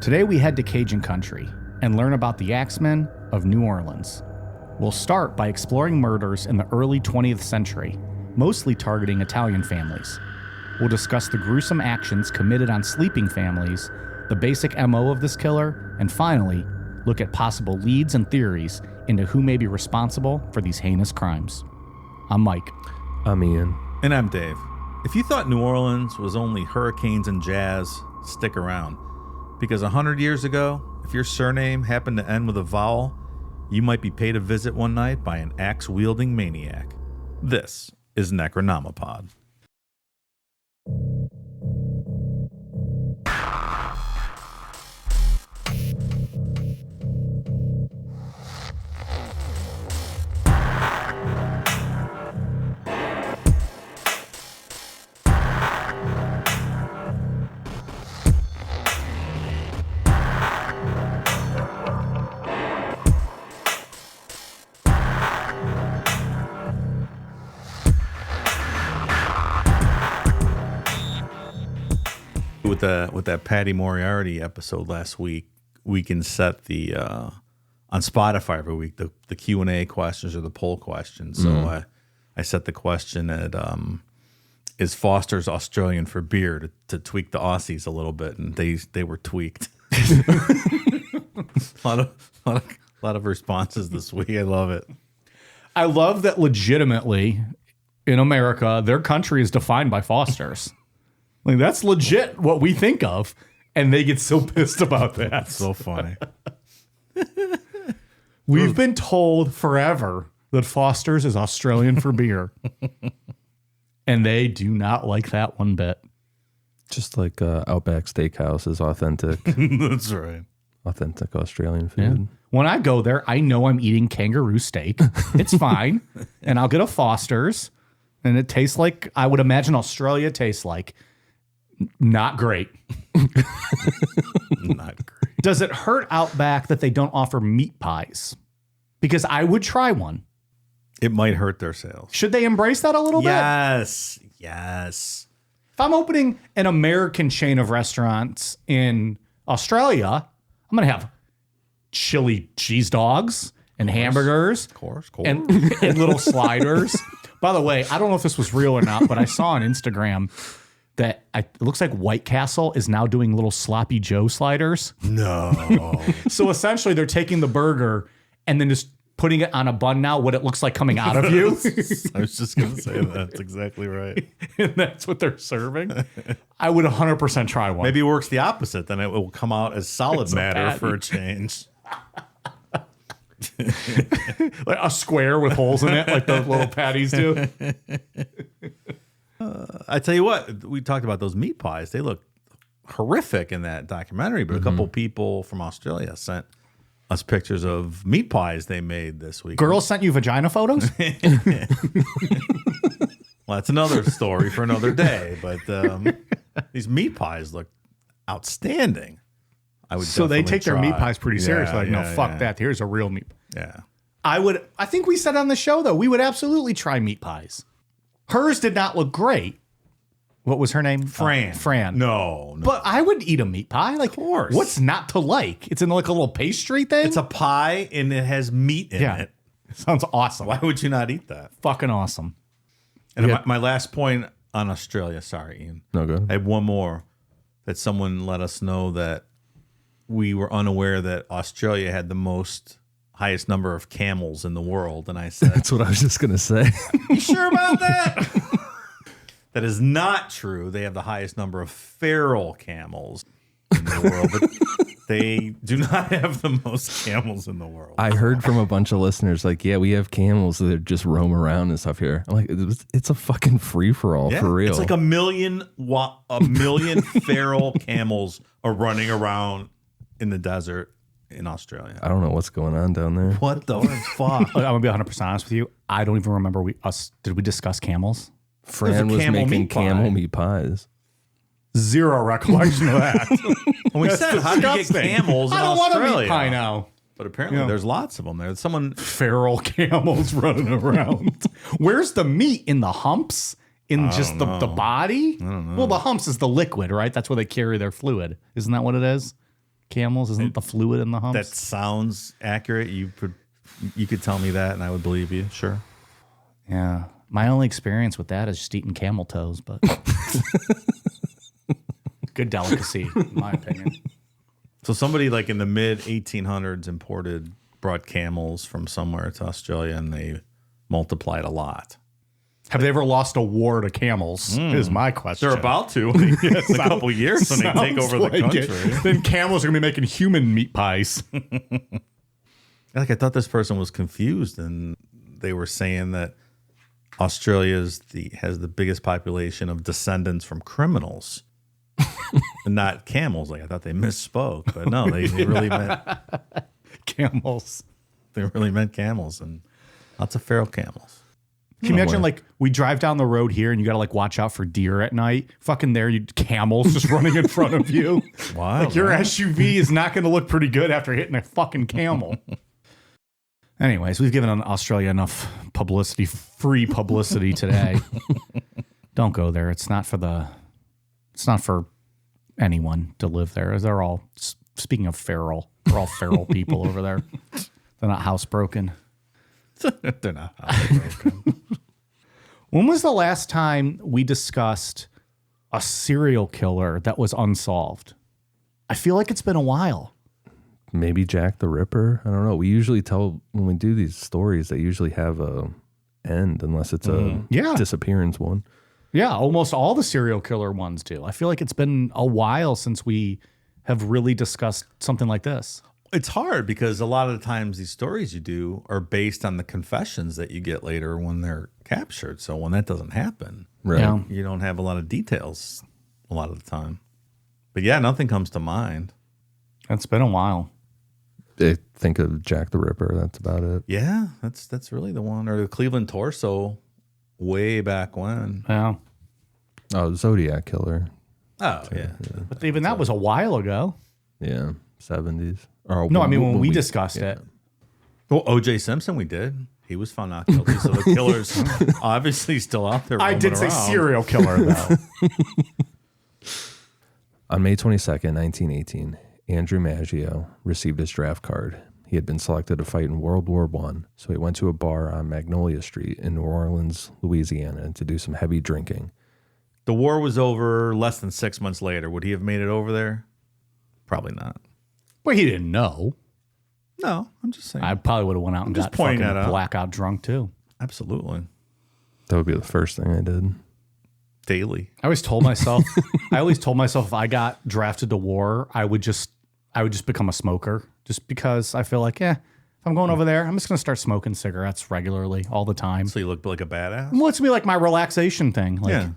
Today we head to Cajun country and learn about the Axeman of New Orleans. We'll start by exploring murders in the early 20th century, mostly targeting Italian families. We'll discuss the gruesome actions committed on sleeping families, the basic MO of this killer, and finally, look at possible leads and theories into who may be responsible for these heinous crimes. I'm Mike. I'm Ian. And I'm Dave. If you thought New Orleans was only hurricanes and jazz, stick around. Because 100 years ago, if your surname happened to end with a vowel, you might be paid a visit one night by an axe-wielding maniac. This is Necronomipod. With that Patty Moriarty episode last week, we can set the on Spotify every week the Q&A questions or the poll questions. So I set the question at is Foster's Australian for beer to tweak the Aussies a little bit, and they were tweaked. a lot of responses this week. I love it. I love that legitimately in America, their country is defined by Foster's. Like, that's legit what we think of, and they get so pissed about that. That's so funny. We've been told forever that Foster's is Australian for beer, and they do not like that one bit. Just like Outback Steakhouse is authentic. That's right. Authentic Australian food. Yeah. When I go there, I know I'm eating kangaroo steak. It's fine. And I'll get a Foster's, and it tastes like I would imagine Australia tastes like. Not great. Not great. Does it hurt Outback that they don't offer meat pies? Because I would try one. It might hurt their sales. Should they embrace that a little bit? Yes. If I'm opening an American chain of restaurants in Australia, I'm going to have chili cheese dogs and hamburgers. Of course. And little sliders. By the way, I don't know if this was real or not, but I saw on Instagram that it looks like White Castle is now doing little sloppy Joe sliders. No. So essentially they're taking the burger and then just putting it on a bun now, what it looks like coming out of you. I was just going to say that's exactly right. And that's what they're serving. I would 100% try one. Maybe it works the opposite. Then it will come out as solid matter for a change. Like a square with holes in it like the little patties do. I tell you what, we talked about those meat pies. They look horrific in that documentary, but a couple people from Australia sent us pictures of meat pies they made this week. Girls sent you vagina photos? Well, that's another story for another day, but these meat pies look outstanding. I would So they take their meat pies pretty seriously. Like, no, fuck yeah. that. Here's a real meat. Yeah. I think we said on the show, though, we would absolutely try meat pies. Hers did not look great. What was her name? Fran. No. But I would eat a meat pie. Like, Of course. What's not to like? It's in like a little pastry thing. It's a pie and it has meat in it. Sounds awesome. Why would you not eat that? Fucking awesome. And my last point on Australia, sorry, Ian. No, good. I have one more that someone let us know that we were unaware that Australia had the highest number of camels in the world. And I said, That's what I was just going to say. you sure about that? That is not true. They have the highest number of feral camels in the world, but they do not have the most camels in the world. I heard from a bunch of listeners like, yeah, we have camels that just roam around and stuff here. I'm like, it's a fucking free-for-all for real. It's like a million feral camels are running around in the desert in Australia. I don't know what's going on down there. What the fuck? I'm going to be 100% honest with you. I don't even remember did we discuss camels? Fran was making camel meat pies. Zero recollection of that. And we said, how do you get camels in I don't want a Australia? meat pie now. But apparently there's lots of them there. Feral camels running around. Where's the meat? In the humps? In just the body? I don't know. Well, the humps is the liquid, right? That's where they carry their fluid. Isn't that what it is? camels? Isn't the fluid in the humps? That sounds accurate. You could tell me that, and I would believe you. Sure. Yeah. My only experience with that is just eating camel toes, but good delicacy, in my opinion. So somebody like in the mid 1800s brought camels from somewhere to Australia, and they multiplied a lot. Have they ever lost a war to camels? Is my question. They're about to in a couple years when they take over the country. Then camels are going to be making human meat pies. Like I thought this person was confused, and they were saying that Australia has the biggest population of descendants from criminals, and not camels. Like I thought they misspoke, but no, they really meant Camels. they really meant camels, and lots of feral camels. Can you imagine, like, we drive down the road here and you got to, like, watch out for deer at night? Fucking there, camels just running in front of you. Wow, Like, your SUV is not going to look pretty good after hitting a fucking camel. Anyways, we've given Australia enough publicity, free publicity today. Don't go there. It's not for anyone to live there. They're all, speaking of feral, they're all feral people over there. They're not housebroken. They're not housebroken. When was the last time we discussed a serial killer that was unsolved? I feel like it's been a while. Maybe Jack the Ripper. I don't know. We usually tell when we do these stories, they usually have a end unless it's a disappearance one. Yeah, almost all the serial killer ones do. I feel like it's been a while since we have really discussed something like this. It's hard because a lot of the times these stories you do are based on the confessions that you get later when they're captured. So when that doesn't happen, Right. Yeah. you don't have a lot of details a lot of the time. But yeah, nothing comes to mind. It's been a while. They think of Jack the Ripper. That's about it. Yeah, that's really the one. Or the Cleveland Torso way back when. Yeah. Oh, Zodiac Killer. Oh, yeah. But even that was a while ago. Yeah, 70s. Or No, I mean, when we discussed it. Well, O.J. Simpson, we did. He was found not guilty. So the killer's obviously still out there. I did say around. serial killer, though. On May 22nd, 1918, Andrew Maggio received his draft card. He had been selected to fight in World War I, so he went to a bar on Magnolia Street in New Orleans, Louisiana, to do some heavy drinking. The war was over less than 6 months later. Would he have made it over there? Probably not. Well, he didn't know. No, I'm just saying. I probably would have went out and just got pointing fucking that out. blackout drunk, too. Absolutely. That would be the first thing I did. Daily. I always told myself if I got drafted to war, I would just become a smoker, just because I feel like, if I'm going over there, I'm just going to start smoking cigarettes regularly all the time. So you look like a badass? Well, it's be like my relaxation thing. Like,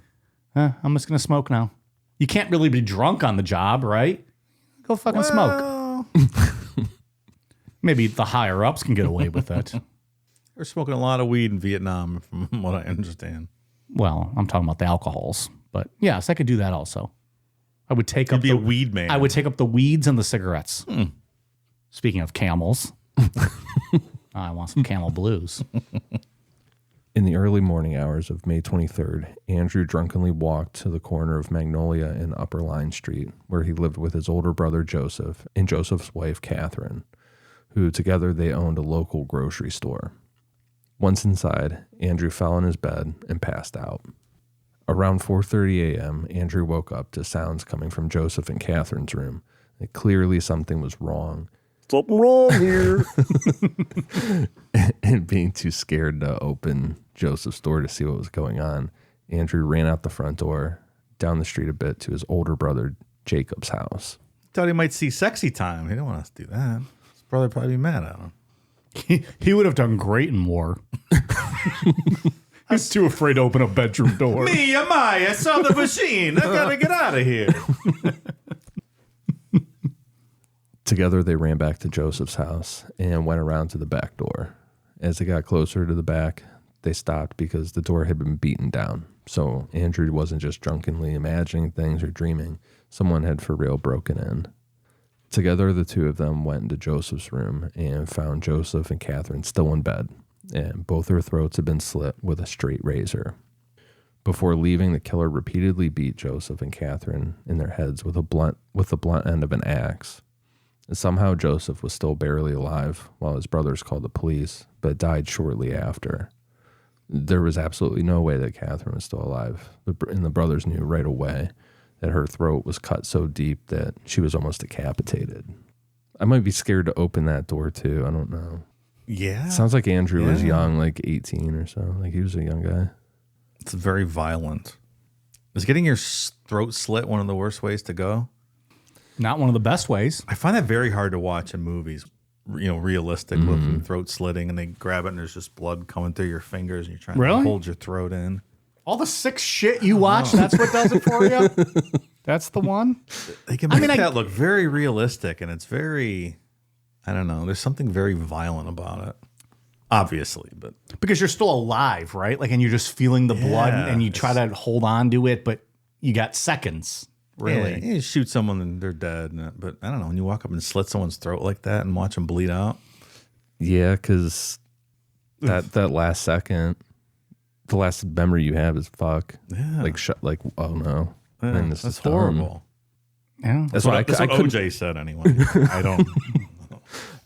I'm just going to smoke now. You can't really be drunk on the job, right? Go fucking smoke. Maybe the higher ups can get away with it. They're smoking a lot of weed in Vietnam, from what I understand. Well, I'm talking about the alcohols, but yes, I could do that also. I would take up You'd be a weed man. I would take up the weeds and the cigarettes. Speaking of camels, I want some camel blues. In the early morning hours of May 23rd, Andrew drunkenly walked to the corner of Magnolia and Upper Line Street, where he lived with his older brother Joseph and Joseph's wife Catherine, who together they owned a local grocery store. Once inside, Andrew fell on his bed and passed out. Around 4:30 a.m., Andrew woke up to sounds coming from Joseph and Catherine's room. Clearly something was wrong. Something wrong here. And being too scared to open Joseph's door to see what was going on, Andrew ran out the front door, down the street a bit to his older brother Jacob's house. Thought he might see sexy time. He didn't want us to do that. His brother probably be mad at him. He would have done great in war. He's too afraid to open a bedroom door. Me, am I saw the machine. I gotta get out of here. Together, they ran back to Joseph's house and went around to the back door. As they got closer to the back, they stopped because the door had been beaten down. So Andrew wasn't just drunkenly imagining things or dreaming. Someone had for real broken in. Together, the two of them went into Joseph's room and found Joseph and Catherine still in bed, and both their throats had been slit with a straight razor. Before leaving, the killer repeatedly beat Joseph and Catherine in their heads with the blunt end of an axe. Somehow Joseph was still barely alive while his brothers called the police, but died shortly after. There was absolutely no way that Catherine was still alive, and the brothers knew right away that her throat was cut so deep that she was almost decapitated. I might be scared to open that door too. I don't know. Yeah. Sounds like Andrew was young, like 18 or so. Like he was a young guy. It's very violent. Is getting your throat slit one of the worst ways to go? Not one of the best ways. I find that very hard to watch in movies. Realistic looking throat slitting, and they grab it and there's just blood coming through your fingers and you're trying to hold your throat in. All the sick shit you watch, that's what does it for you? That's the one? They can make that look very realistic, and it's very, I don't know, there's something very violent about it. Obviously, but because you're still alive, right? Like, and you're just feeling the blood and you try to hold on to it, but you got seconds. Really? Yeah, you shoot someone and they're dead. But I don't know, when you walk up and slit someone's throat like that and watch them bleed out. Yeah, because that last second, the last memory you have is fuck. Yeah. Like oh no. Yeah, Man, this that's is horrible. Yeah. That's what OJ said anyway. I don't.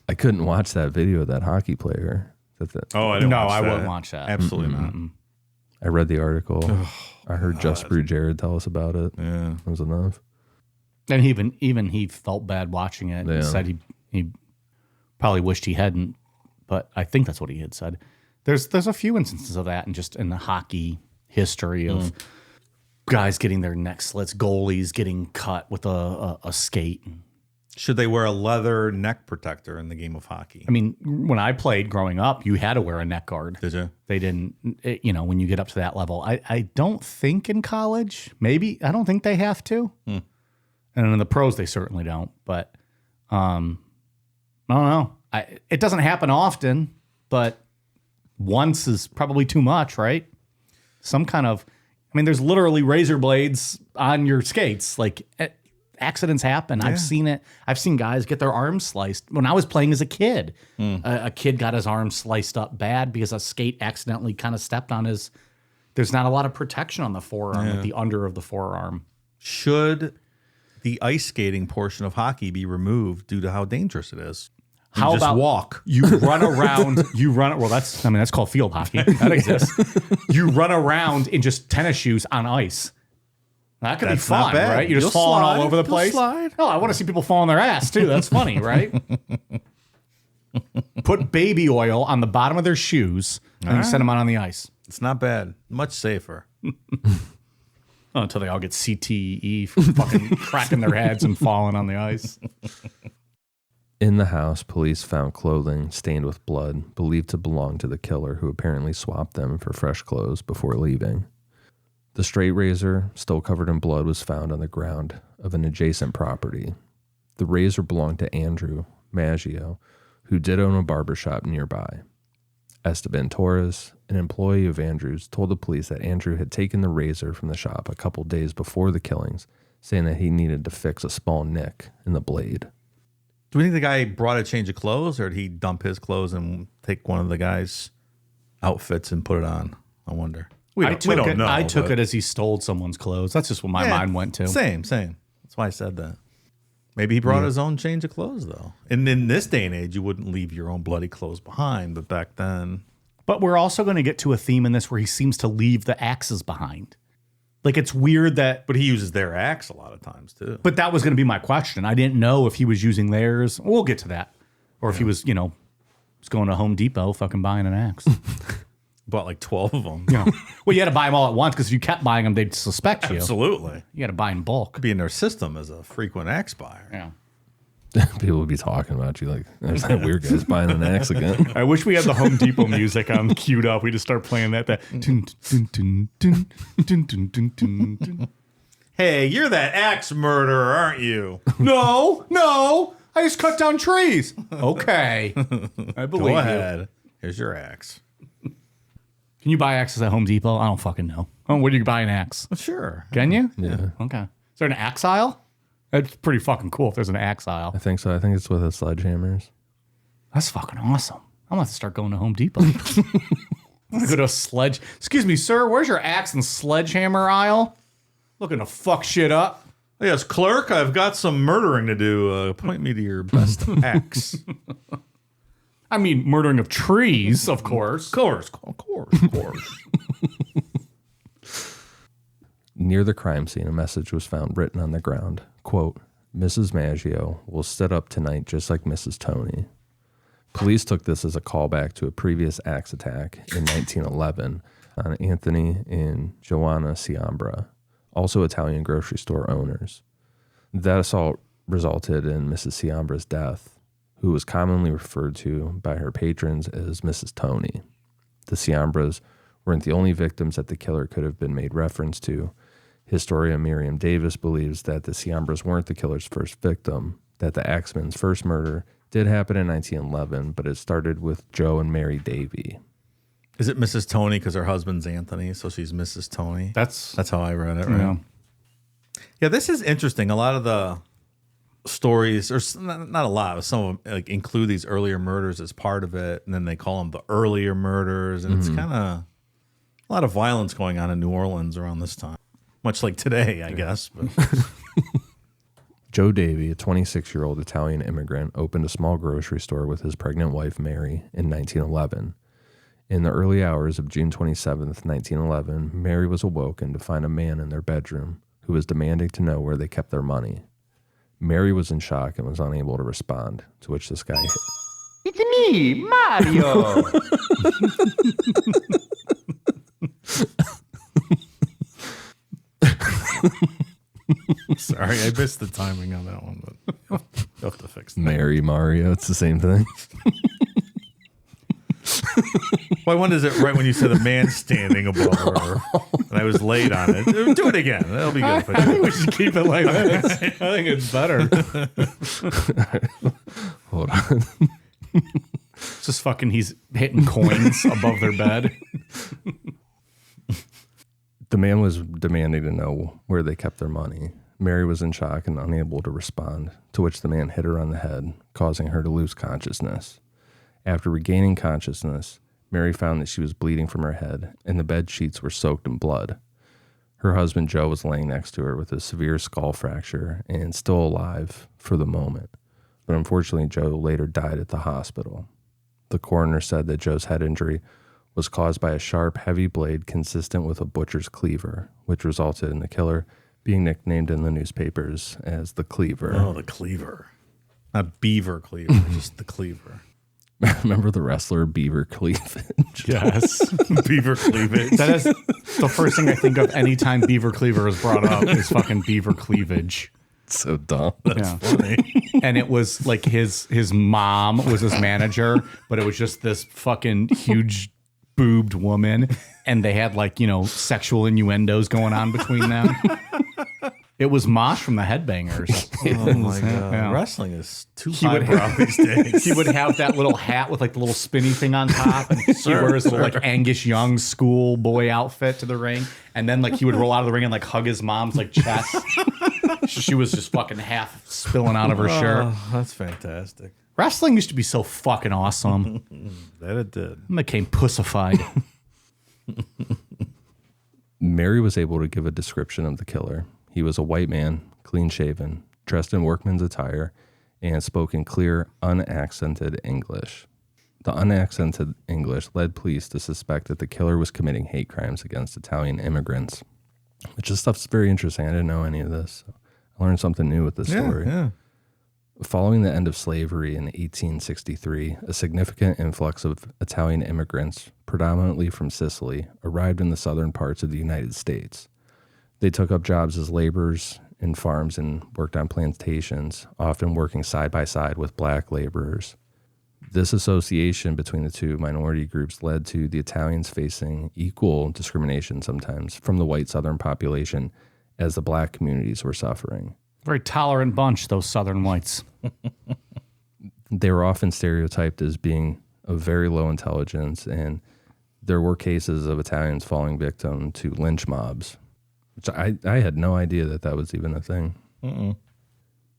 I couldn't watch that video of that hockey player. I didn't watch that. I wouldn't watch that. Absolutely not. I read the article. I heard Just Brew Jared tell us about it. Yeah. That was enough. And even he felt bad watching it and said he probably wished he hadn't, but I think that's what he had said. There's a few instances of that and just in the hockey history of guys getting their neck slits, goalies getting cut with a skate. Should they wear a leather neck protector in the game of hockey? I mean, when I played growing up, you had to wear a neck guard. Did you? They didn't, when you get up to that level. I don't think in college, maybe, I don't think they have to. And in the pros, they certainly don't. But I don't know. It doesn't happen often, but once is probably too much, right? Some kind of, there's literally razor blades on your skates. Like, accidents happen. I've seen it. I've seen guys get their arms sliced. When I was playing as a kid, a kid got his arm sliced up bad because a skate accidentally kind of stepped on his. There's not a lot of protection on the forearm, at the under of the forearm. Should the ice skating portion of hockey be removed due to how dangerous it is? How just about walk? You run around. Well, that's called field hockey. That exists. You run around in just tennis shoes on ice. That could be fun, right? You're just falling all over the place. Slide. Oh, I want to see people fall on their ass too. That's funny, right? Put baby oil on the bottom of their shoes and send them out on the ice. It's not bad. Much safer. Until they all get CTE from fucking cracking their heads and falling on the ice. In the house, police found clothing stained with blood, believed to belong to the killer, who apparently swapped them for fresh clothes before leaving. The straight razor, still covered in blood, was found on the ground of an adjacent property. The razor belonged to Andrew Maggio, who did own a barbershop nearby. Esteban Torres, an employee of Andrew's, told the police that Andrew had taken the razor from the shop a couple days before the killings, saying that he needed to fix a small nick in the blade. Do we think the guy brought a change of clothes, or did he dump his clothes and take one of the guy's outfits and put it on? I wonder. I took it as he stole someone's clothes. That's just what my mind went to. Same. That's why I said that. Maybe he brought his own change of clothes, though. And in this day and age, you wouldn't leave your own bloody clothes behind. But back then. But we're also going to get to a theme in this where he seems to leave the axes behind. Like, it's weird that. But he uses their axe a lot of times, too. But that was going to be my question. I didn't know if he was using theirs. We'll get to that. Or if he was, was going to Home Depot fucking buying an axe. Bought like 12 of them. Well, you had to buy them all at once because if you kept buying them, they'd suspect you. Absolutely. You got to buy in bulk. Could be in their system as a frequent axe buyer. Yeah. People would be talking about you like, there's that weird guy's buying an axe again. I wish we had the Home Depot music queued up. We just start playing that. Hey, you're that axe murderer, aren't you? No. I just cut down trees. Okay. I believe Go ahead. Here's your axe. Can you buy axes at Home Depot? I don't fucking know. Oh, where do you buy an axe? Sure. Can you? Yeah. Okay. Is there an axe aisle? That's pretty fucking cool if there's an axe aisle. I think so. I think it's with the sledgehammers. That's fucking awesome. I'm going to start going to Home Depot. I'm going to go to a Excuse me, sir, where's your axe and sledgehammer aisle? Looking to fuck shit up. Yes, clerk, I've got some murdering to do. Point me to your best ex. I mean, murdering of trees, of course. Of course. Near the crime scene, a message was found written on the ground. Quote, Mrs. Maggio will sit up tonight just like Mrs. Tony. Police took this as a callback to a previous axe attack in 1911 on Anthony and Joanna Ciambra, also Italian grocery store owners. That assault resulted in Mrs. Ciambra's death, who was commonly referred to by her patrons as Mrs. Tony. The Ciambras weren't the only victims that the killer could have been made reference to. Historian Miriam Davis believes that the Ciambras weren't the killer's first victim, that the Axeman's first murder did happen in 1911, but it started with Joe and Mary Davy. Is it Mrs. Tony because her husband's Anthony, so she's Mrs. Tony? That's how I read it, right? Yeah. Yeah, this is interesting. A lot of the stories, or not a lot, but some of them like include these earlier murders as part of it, and then they call them the earlier murders, and it's kind of a lot of violence going on in New Orleans around this time, much like today, I guess. But. Joe Davy, a 26-year-old Italian immigrant, opened a small grocery store with his pregnant wife, Mary, in 1911. In the early hours of June 27th, 1911, Mary was awoken to find a man in their bedroom who was demanding to know where they kept their money. Mary was in shock and was unable to respond, to which this guy hit. It's me, Mario. Sorry, I missed the timing on that one, but you'll have to fix that. Mary Mario, it's the same thing. Why one is it right when you said a man standing above her, and I was late on it? Do it again. That'll be good. I think we should keep it like this. I think it's better. Hold on. It's just fucking, he's hitting coins above their bed. The man was demanding to know where they kept their money. Mary was in shock and unable to respond, to which the man hit her on the head, causing her to lose consciousness. After regaining consciousness, Mary found that she was bleeding from her head, and the bed sheets were soaked in blood. Her husband, Joe, was laying next to her with a severe skull fracture and still alive for the moment. But unfortunately, Joe later died at the hospital. The coroner said that Joe's head injury was caused by a sharp, heavy blade consistent with a butcher's cleaver, which resulted in the killer being nicknamed in the newspapers as the Cleaver. Oh, the Cleaver. Not Beaver Cleaver, just the Cleaver. Remember the wrestler Beaver Cleavage? Yes. Beaver Cleavage. That is the first thing I think of anytime Beaver Cleaver is brought up is fucking Beaver Cleavage. So dumb. That's funny. And it was like his mom was his manager, but it was just this fucking huge boobed woman, and they had like, sexual innuendos going on between them. It was Mosh from the Headbangers. Oh my god! Yeah. Wrestling is too He would highbrow these days. He would have that little hat with like the little spinny thing on top, and he wear his little like Angus Young schoolboy outfit to the ring, and then like he would roll out of the ring and like hug his mom's like chest. She was just fucking half spilling out of her shirt. Oh, that's fantastic. Wrestling used to be so fucking awesome. That it did. I became pussified. Mary was able to give a description of the killer. He was a white man, clean-shaven, dressed in workman's attire, and spoke in clear, unaccented English. The unaccented English led police to suspect that the killer was committing hate crimes against Italian immigrants, which is stuff's very interesting. I didn't know any of this. I learned something new with this story. Yeah. Following the end of slavery in 1863, a significant influx of Italian immigrants, predominantly from Sicily, arrived in the southern parts of the United States. They took up jobs as laborers in farms and worked on plantations, often working side by side with black laborers. This association between the two minority groups led to the Italians facing equal discrimination sometimes from the white southern population as the black communities were suffering. Very tolerant bunch, those Southern whites. They were often stereotyped as being of very low intelligence, and there were cases of Italians falling victim to lynch mobs, which I had no idea that was even a thing.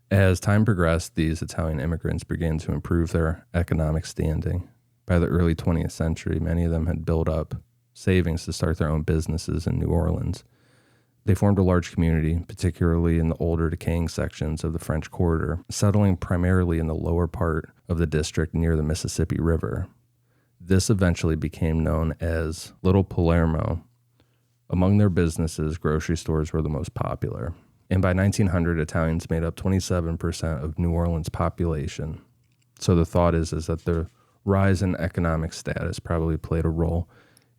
As time progressed, these Italian immigrants began to improve their economic standing. By the early 20th century, many of them had built up savings to start their own businesses in New Orleans. They formed a large community, particularly in the older decaying sections of the French Quarter, settling primarily in the lower part of the district near the Mississippi River. This eventually became known as Little Palermo. Among their businesses, grocery stores were the most popular. And by 1900, Italians made up 27% of New Orleans' population. So the thought is that the rise in economic status probably played a role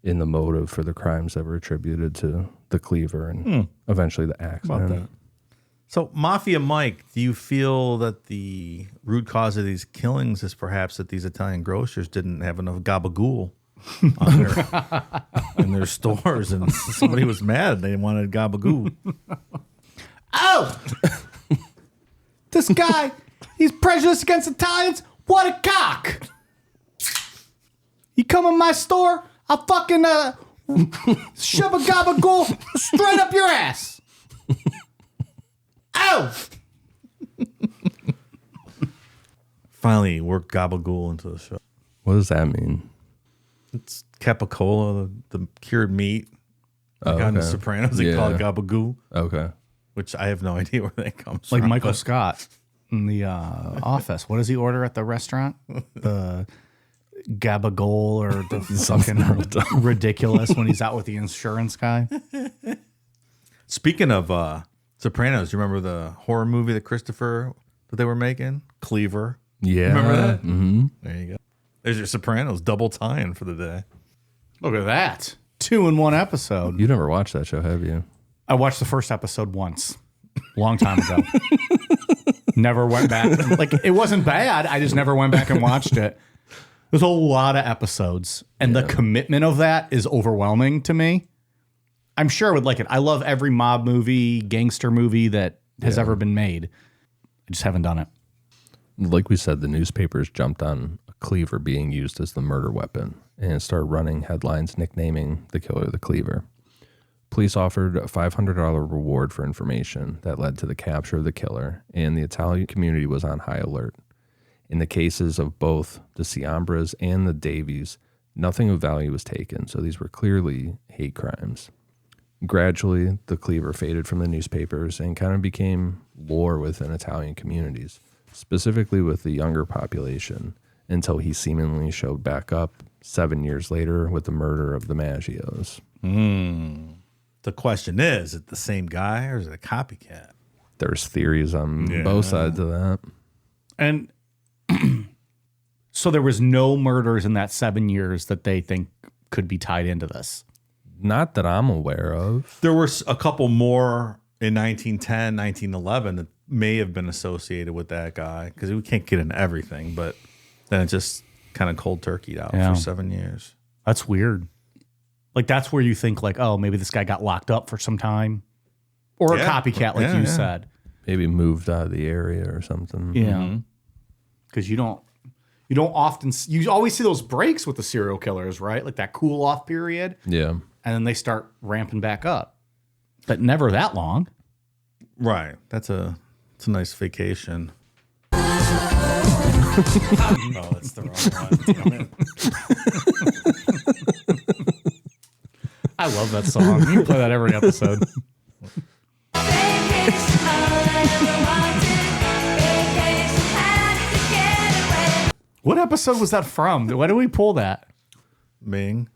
in the motive for the crimes that were attributed to the Cleaver and eventually the Axeman. So, Mafia Mike, do you feel that the root cause of these killings is perhaps that these Italian grocers didn't have enough gabagool in their stores, and somebody was mad they wanted gabagool? Oh! This guy, he's prejudiced against Italians? What a cock! You come in my store, I'll fucking shove a gabagool straight up your ass. Oh! Finally, worked gabagool into the show. What does that mean? It's capicola, the cured meat. Like on The Sopranos, they call it gabagool. Okay. Which I have no idea where that comes Like from. Michael Scott in the Office. What does he order at the restaurant? The gabagool or the fucking ridiculous when he's out with the insurance guy. Speaking of Sopranos, you remember the horror movie that they were making? Cleaver. Yeah. Remember that? Mm-hmm. There you go. There's your Sopranos double tie-in for the day. Look at that. 2 in 1 episode. You never watched that show, have you? I watched the first episode once. Long time ago. Never went back. Like, it wasn't bad. I just never went back and watched it. There's a lot of episodes, and the commitment of that is overwhelming to me. I'm sure I would like it. I love every mob movie, gangster movie that has ever been made. I just haven't done it. Like we said, the newspapers jumped on a cleaver being used as the murder weapon and started running headlines nicknaming the killer the Cleaver. Police offered a $500 reward for information that led to the capture of the killer, and the Italian community was on high alert. In the cases of both the Ciambras and the Davies, nothing of value was taken, so these were clearly hate crimes. Gradually, the Cleaver faded from the newspapers and kind of became lore within Italian communities, specifically with the younger population, until he seemingly showed back up 7 years later with the murder of the Maggios. The question is it the same guy or is it a copycat? There's theories on both sides of that. And so there was no murders in that 7 years that they think could be tied into this. Not that I'm aware of. There were a couple more in 1910, 1911 that may have been associated with that guy because we can't get into everything, but then it just kind of cold turkeyed out for 7 years. That's weird. Like, that's where you think, like, oh, maybe this guy got locked up for some time. Or a copycat, like you said. Maybe moved out of the area or something. Yeah. Because you don't often, you always see those breaks with the serial killers, right? Like that cool off period. Yeah. And then they start ramping back up. But never that long. Right. It's a nice vacation. Oh, that's the wrong one. I love that song. You can play that every episode. What episode was that from? Why did we pull that? Ming.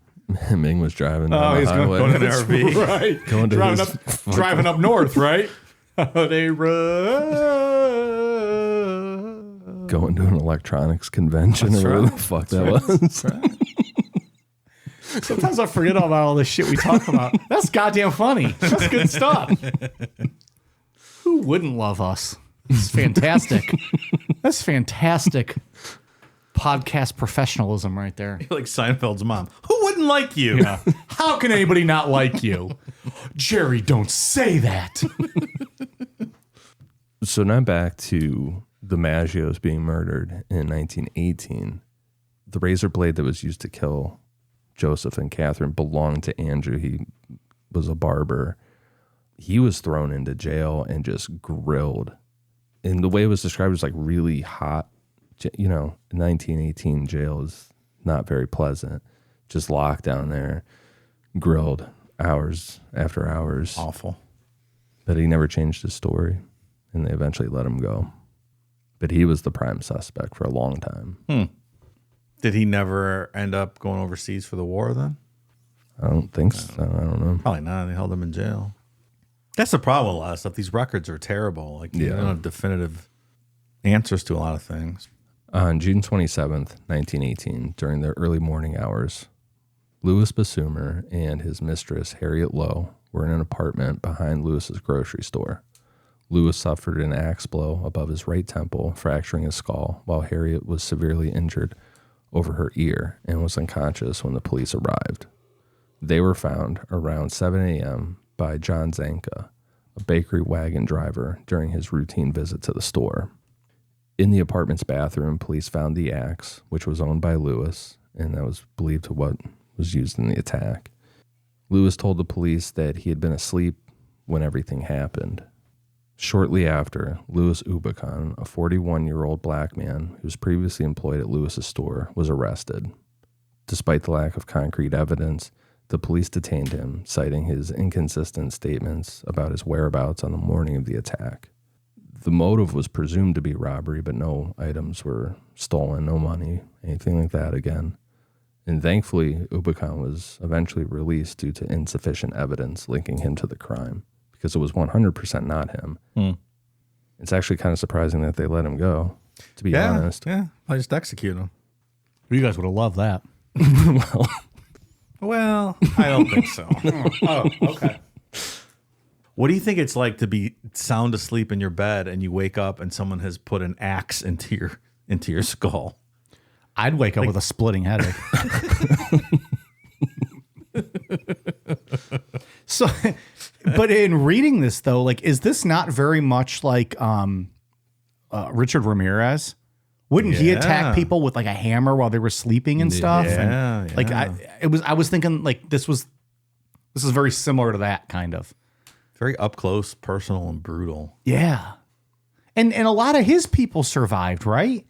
Ming was driving down the highway. going in an RV. Right. Going to driving up north, right? They run. Going to an electronics convention or whatever the fuck that was. Sometimes I forget about all this shit we talk about. That's goddamn funny. That's good stuff. Who wouldn't love us? It's fantastic. That's fantastic podcast professionalism right there. Like Seinfeld's mom. Who wouldn't like you? Yeah. How can anybody not like you? Jerry, don't say that. So now back to the Maggios being murdered in 1918. The razor blade that was used to kill Joseph and Catherine belonged to Andrew. He was a barber. He was thrown into jail and just grilled. And the way it was described was like really hot. You know, 1918 jail is not very pleasant. Just locked down there, grilled hours after hours. Awful. But he never changed his story, and they eventually let him go. But he was the prime suspect for a long time. Did he never end up going overseas for the war then? I don't think so. I don't know. Probably not. They held him in jail. That's the problem with a lot of stuff. These records are terrible. Like, you don't have definitive answers to a lot of things. On June 27th, 1918, during the early morning hours, Louis Bassumer and his mistress, Harriet Lowe, were in an apartment behind Lewis's grocery store. Louis suffered an axe blow above his right temple, fracturing his skull, while Harriet was severely injured over her ear and was unconscious when the police arrived. They were found around 7 a.m. by John Zanka, a bakery wagon driver, during his routine visit to the store. In the apartment's bathroom, police found the axe, which was owned by Louis, and that was believed to what was used in the attack. Louis told the police that he had been asleep when everything happened. Shortly after, Louis Ubicon, a 41-year-old black man who was previously employed at Lewis's store, was arrested. Despite the lack of concrete evidence, the police detained him, citing his inconsistent statements about his whereabouts on the morning of the attack. The motive was presumed to be robbery, but no items were stolen, no money, anything like that again. And thankfully, Ubicon was eventually released due to insufficient evidence linking him to the crime, because it was 100% not him. It's actually kind of surprising that they let him go, to be honest. Yeah, I just execute him. You guys would have loved that. Well, I don't think so. Oh, okay. What do you think it's like to be sound asleep in your bed and you wake up and someone has put an axe into your skull? I'd wake up with a splitting headache. So, but in reading this though, like, is this not very much like Richard Ramirez? Wouldn't he attack people with like a hammer while they were sleeping and stuff? Yeah, Like I was thinking like this is very similar to that kind of. Very up close, personal, and brutal. Yeah. And a lot of his people survived, right?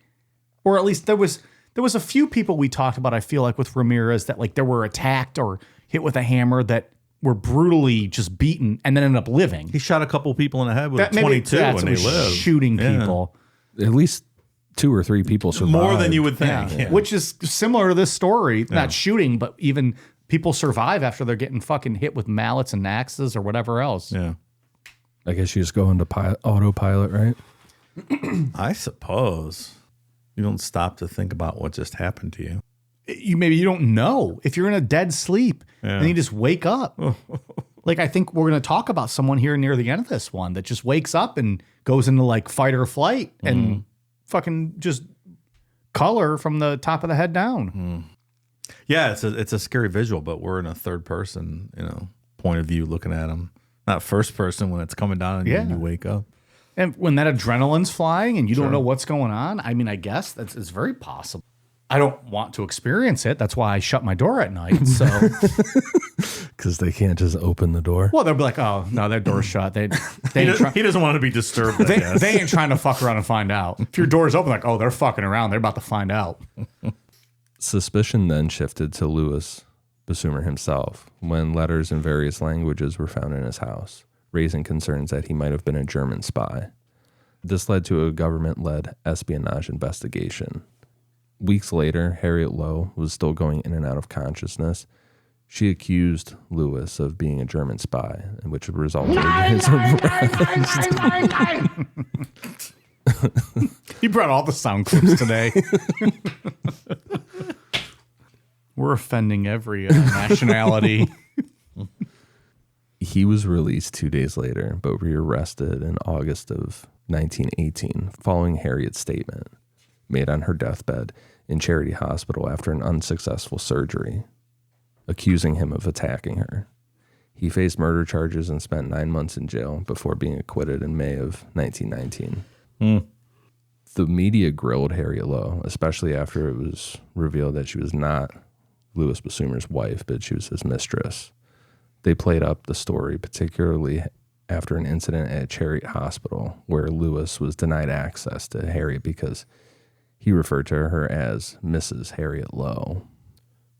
Or at least there was a few people we talked about, I feel like, with Ramirez that like they were attacked or hit with a hammer that were brutally just beaten and then ended up living. He shot a couple people in the head with That a maybe 22 that's when they what was lived. shooting Yeah. people. At least 2 or 3 people survived. More than you would think. Yeah. Yeah. Which is similar to this story. Not shooting, but even people survive after they're getting fucking hit with mallets and axes or whatever else. Yeah. I guess you just go into autopilot, right? I suppose. You don't stop to think about what just happened to you. Maybe you don't know if you're in a dead sleep and you just wake up. Like, I think we're going to talk about someone here near the end of this one that just wakes up and goes into like fight or flight and fucking just color from the top of the head down. Yeah, it's a scary visual, but we're in a third person, point of view looking at them. Not first person when it's coming down on you and you wake up. And when that adrenaline's flying and you don't know what's going on, I mean, I guess it's very possible. I don't want to experience it. That's why I shut my door at night. So, Because they can't just open the door. well, they'll be like, "Oh no, that door's shut." They ain't He doesn't want to be disturbed. I guess. they ain't trying to fuck around and find out. If your door's open, like, oh, they're fucking around. They're about to find out. Suspicion then shifted to Louis Bassumer himself when letters in various languages were found in his house, raising concerns that he might have been a German spy. This led to a government-led espionage investigation. Weeks later, Harriet Lowe was still going in and out of consciousness. She accused Louis of being a German spy, which resulted in his arrest. You brought all the sound clips today. We're offending every nationality. He was released 2 days later, but rearrested in August of 1918 following Harriet's statement made on her deathbed in Charity Hospital after an unsuccessful surgery, accusing him of attacking her. He faced murder charges and spent 9 months in jail before being acquitted in May of 1919. The media grilled Harriet Lowe, especially after it was revealed that she was not Louis Bassumer's wife, but she was his mistress. They played up the story, particularly after an incident at Charity Hospital where Louis was denied access to Harriet because he referred to her as Mrs. Harriet Lowe.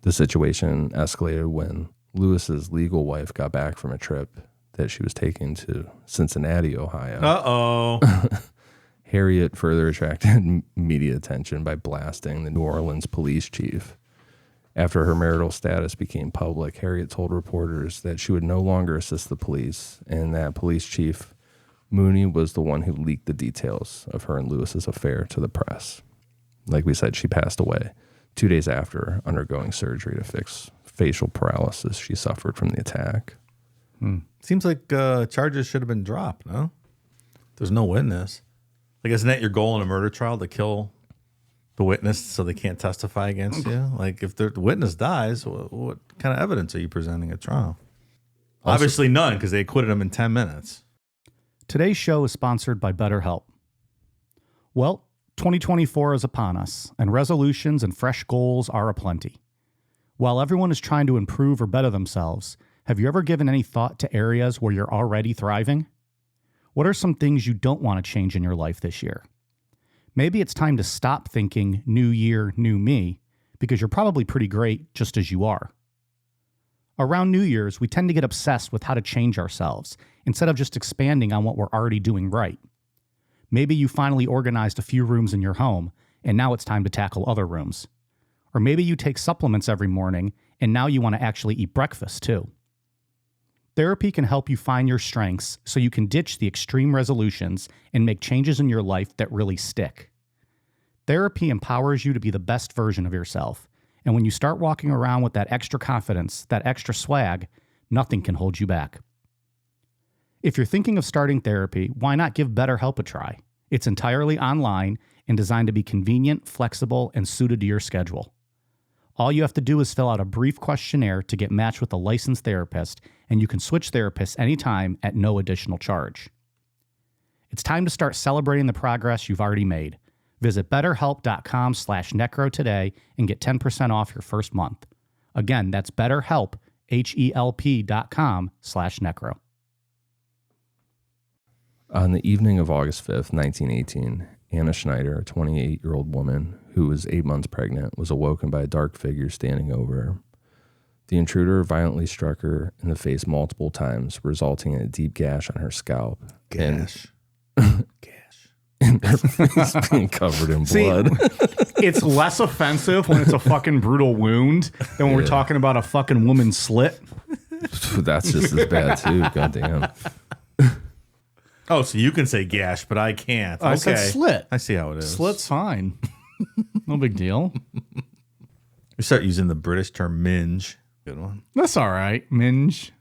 The situation escalated when Louis's legal wife got back from a trip that she was taking to Cincinnati, Ohio. Uh-oh. Harriet further attracted media attention by blasting the New Orleans police chief. After her marital status became public, Harriet told reporters that she would no longer assist the police and that police chief Mooney was the one who leaked the details of her and Lewis's affair to the press. Like we said, she passed away 2 days after undergoing surgery to fix facial paralysis she suffered from the attack. Seems like charges should have been dropped, no? There's no witness. Like, isn't that your goal in a murder trial, to kill the witness so they can't testify against you? Like, if the witness dies, what kind of evidence are you presenting at trial? Obviously none, because they acquitted him in 10 minutes. Today's show is sponsored by BetterHelp. Well, 2024 is upon us, and resolutions and fresh goals are aplenty. While everyone is trying to improve or better themselves, have you ever given any thought to areas where you're already thriving? What are some things you don't want to change in your life this year? Maybe it's time to stop thinking new year, new me, because you're probably pretty great just as you are. Around New Year's, we tend to get obsessed with how to change ourselves instead of just expanding on what we're already doing right. Maybe you finally organized a few rooms in your home, and now it's time to tackle other rooms. Or maybe you take supplements every morning, and now you want to actually eat breakfast too. Therapy can help you find your strengths so you can ditch the extreme resolutions and make changes in your life that really stick. Therapy empowers you to be the best version of yourself, and when you start walking around with that extra confidence, that extra swag, nothing can hold you back. If you're thinking of starting therapy, why not give BetterHelp a try? It's entirely online and designed to be convenient, flexible, and suited to your schedule. All you have to do is fill out a brief questionnaire to get matched with a licensed therapist, and you can switch therapists anytime at no additional charge. It's time to start celebrating the progress you've already made. Visit betterhelp.com/necro today and get 10% off your first month. Again, that's BetterHelp, HELP.com/necro. On the evening of August 5th, 1918, Anna Schneider, a 28-year-old woman who was 8 months pregnant, was awoken by a dark figure standing over her. The intruder violently struck her in the face multiple times, resulting in a deep gash on her scalp. Gash. And her face being covered in blood. It's less offensive when it's a fucking brutal wound than when we're talking about a fucking woman's slit. That's just as bad, too. Goddamn. Oh, so you can say gash, but I can't. I said slit. I see how it is. Slit's fine. No big deal. We start using the British term minge. Good one. That's all right. Minge.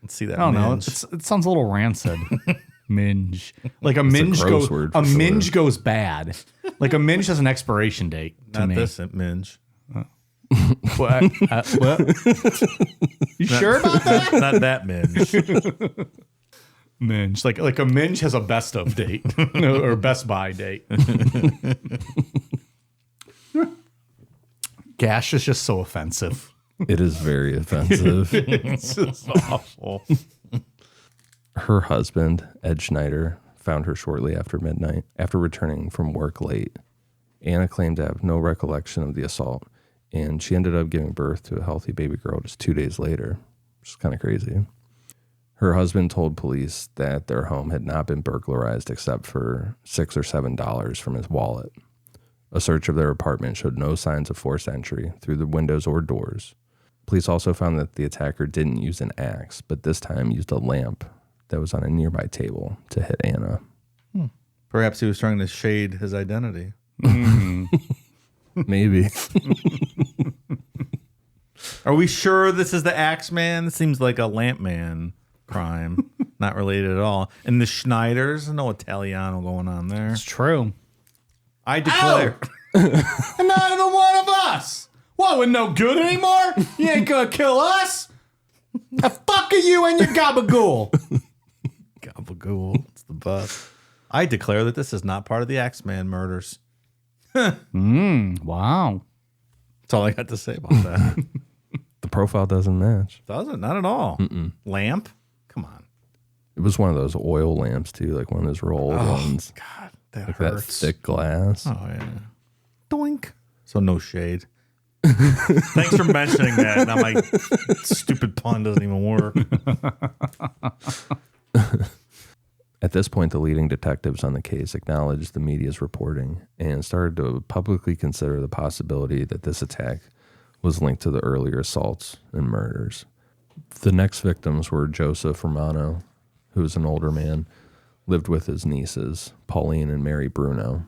Let's see that. I don't know. minge. It sounds a little rancid. Minge. Like a minge gross goes. word A for sure. minge goes bad. Like a minge has an expiration date. To Not me. this minge. What? What? You sure about that? Not that minge. Minge. Like a minge has a best of date or best buy date. Gash is just so offensive. It is very offensive. It's just awful. Her husband, Ed Schneider, found her shortly after midnight after returning from work late. Anna claimed to have no recollection of the assault, and she ended up giving birth to a healthy baby girl just 2 days later, which is kind of crazy. Her husband told police that their home had not been burglarized except for $6 or $7 from his wallet. A search of their apartment showed no signs of forced entry through the windows or doors. Police also found that the attacker didn't use an axe, but this time used a lamp that was on a nearby table to hit Anna. Perhaps he was trying to shade his identity. Maybe. Are we sure this is the Axeman? This seems like a Lampman crime. Not related at all. And the Schneiders, no Italiano going on there. It's true. I declare. And not even one of us. What, we're no good anymore? You ain't gonna kill us? The fuck are you and your gabagool? Gabagool. It's the best. I declare that this is not part of the Axeman murders. Wow. That's all I got to say about that. The profile doesn't match. Does it? Not at all. Lamp? Come on. It was one of those oil lamps, too, like one of those rolled ones. God, that Like that hurts. thick glass. Oh, yeah. Doink. So no shade. Thanks for mentioning that. Now my stupid pun doesn't even work. At this point, the leading detectives on the case acknowledged the media's reporting and started to publicly consider the possibility that this attack was linked to the earlier assaults and murders. The next victims were Joseph Romano, who was an older man, lived with his nieces, Pauline and Mary Bruno.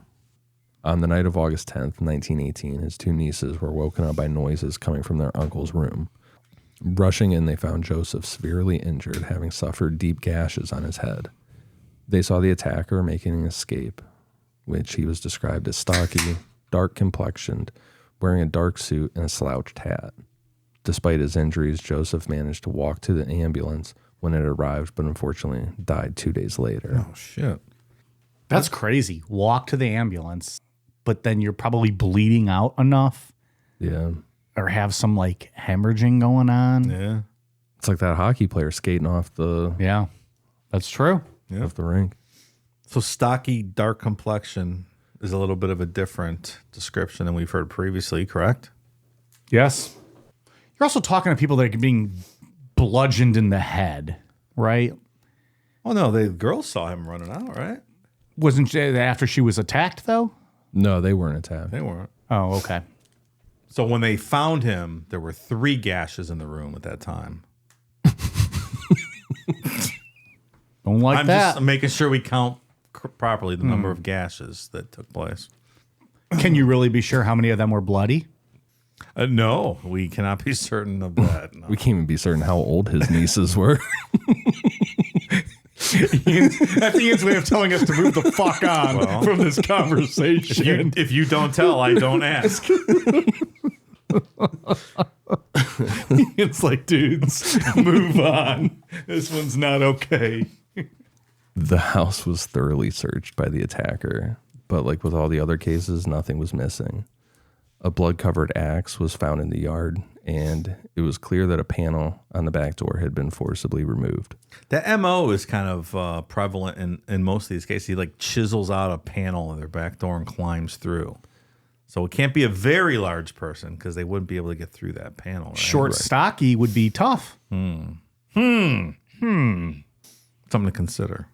On the night of August 10th, 1918, his two nieces were woken up by noises coming from their uncle's room. Rushing in, they found Joseph severely injured, having suffered deep gashes on his head. They saw the attacker making an escape, which he was described as stocky, dark-complexioned, wearing a dark suit and a slouched hat. Despite his injuries, Joseph managed to walk to the ambulance when it arrived, but unfortunately died 2 days later. Oh, shit. That's crazy. Walk to the ambulance, but then you're probably bleeding out enough Yeah. or have some like hemorrhaging going on. Yeah. It's like that hockey player skating off the Yeah, that's true. off the rink. So stocky, dark complexion is a little bit of a different description than we've heard previously, correct? Yes. You're also talking to people that are being bludgeoned in the head, right? Oh, no, the girls saw him running out, right? Wasn't she after she was attacked, though? No, they weren't attacked. They weren't. Oh, okay. So when they found him, there were 3 gashes in the room at that time. Don't like I'm that. just making sure we count properly the number of gashes that took place. Can you really be sure how many of them were bloody? No, we cannot be certain of that. No. We can't even be certain how old his nieces were. That's Ian's way of telling us to move the fuck on from this conversation. If you don't tell, I don't ask. It's like, dudes, move on. This one's not okay. The house was thoroughly searched by the attacker, but like with all the other cases, nothing was missing. A blood-covered axe was found in the yard, and it was clear that a panel on the back door had been forcibly removed. The MO is kind of prevalent in most of these cases. He like chisels out a panel in their back door and climbs through. So it can't be a very large person because they wouldn't be able to get through that panel. Right? Short, stocky would be tough. Something to consider.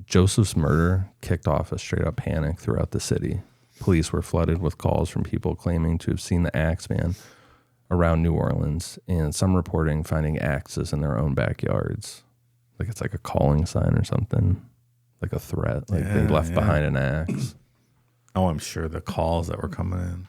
Joseph's murder kicked off a straight-up panic throughout the city. Police were flooded with calls from people claiming to have seen the Axeman around New Orleans, and some reporting finding axes in their own backyards. Like it's like a calling sign or something, like a threat, like they left behind an axe. Oh, I'm sure the calls that were coming in.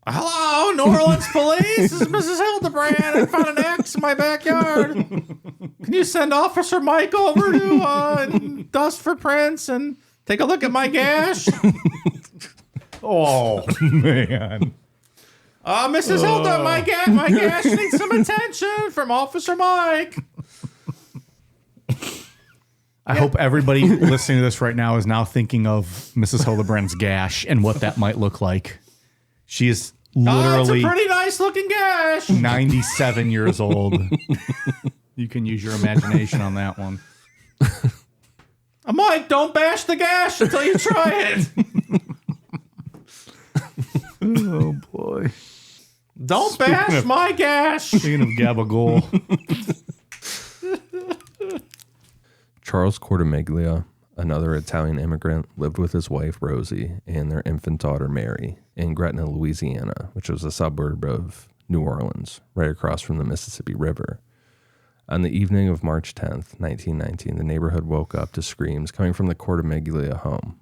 Hello, New Orleans police. This is Mrs. Hildebrand. I found an axe in my backyard. Can you send Officer Mike over to dust for prints and take a look at my gash? Oh, man. Mrs. Hilda, my gash needs some attention from Officer Mike. I hope everybody listening to this right now is now thinking of Mrs. Hildebrand's gash and what that might look like. She is literally it's a pretty nice looking gash. 97 years old. You can use your imagination on that one. Mike, don't bash the gash until you try it. Oh, boy. Don't bash my gash. Speaking of Gabagool. Charles Cortimiglia, another Italian immigrant, lived with his wife Rosie and their infant daughter Mary in Gretna, Louisiana, which was a suburb of New Orleans, right across from the Mississippi River. On the evening of March 10th, 1919, the neighborhood woke up to screams coming from the Cortimiglia home.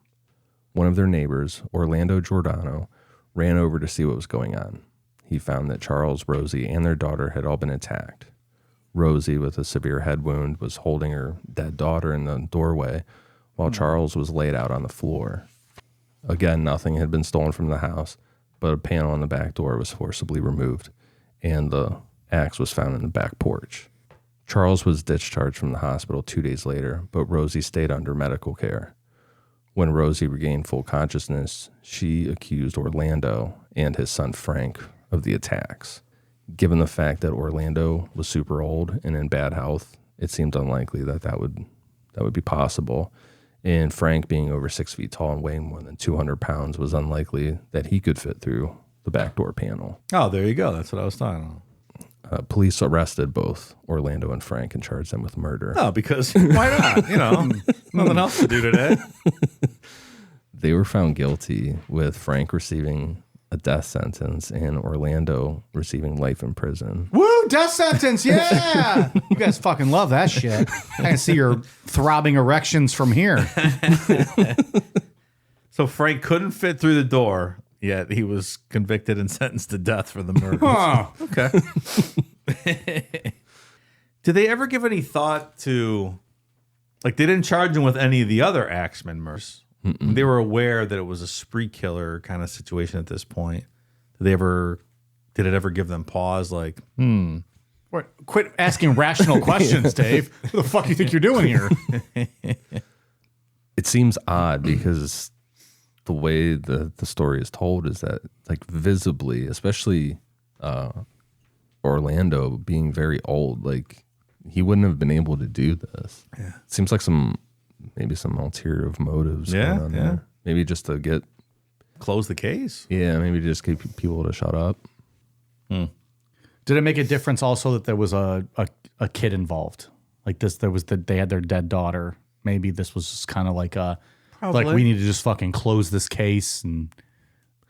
One of their neighbors, Orlando Giordano, ran over to see what was going on. He found that Charles, Rosie, and their daughter had all been attacked. Rosie, with a severe head wound, was holding her dead daughter in the doorway, while Charles was laid out on the floor. Again, nothing had been stolen from the house, but a panel on the back door was forcibly removed, and the axe was found in the back porch. Charles was discharged from the hospital 2 days later, but Rosie stayed under medical care. When Rosie regained full consciousness, she accused Orlando and his son Frank of the attacks. Given the fact that Orlando was super old and in bad health, it seemed unlikely that would be possible. And Frank, being over 6 feet tall and weighing more than 200 pounds, was unlikely that he could fit through the back door panel. Oh, there you go. That's what I was talking about. Police arrested both Orlando and Frank and charged them with murder. Oh, because why not? Nothing else to do today. They were found guilty, with Frank receiving a death sentence and Orlando receiving life in prison. Woo, death sentence, yeah! You guys fucking love that shit. I can see your throbbing erections from here. So Frank couldn't fit through the door, yet he was convicted and sentenced to death for the murder. Oh. Okay. Did they ever give any thought to, like, they didn't charge him with any of the other Axeman murders? They were aware that it was a spree killer kind of situation at this point. Did it ever give them pause? Like, Quit asking rational questions, Dave. What the fuck do you think you're doing here? It seems odd because the way the story is told is that, like, visibly, especially Orlando being very old, like, he wouldn't have been able to do this. Yeah. It seems like maybe some ulterior motives going on there. Maybe just to close the case. Yeah, maybe just get people to shut up. Did it make a difference also that there was a kid involved? Like this, they had their dead daughter. Maybe this was just kind of like like we need to just fucking close this case and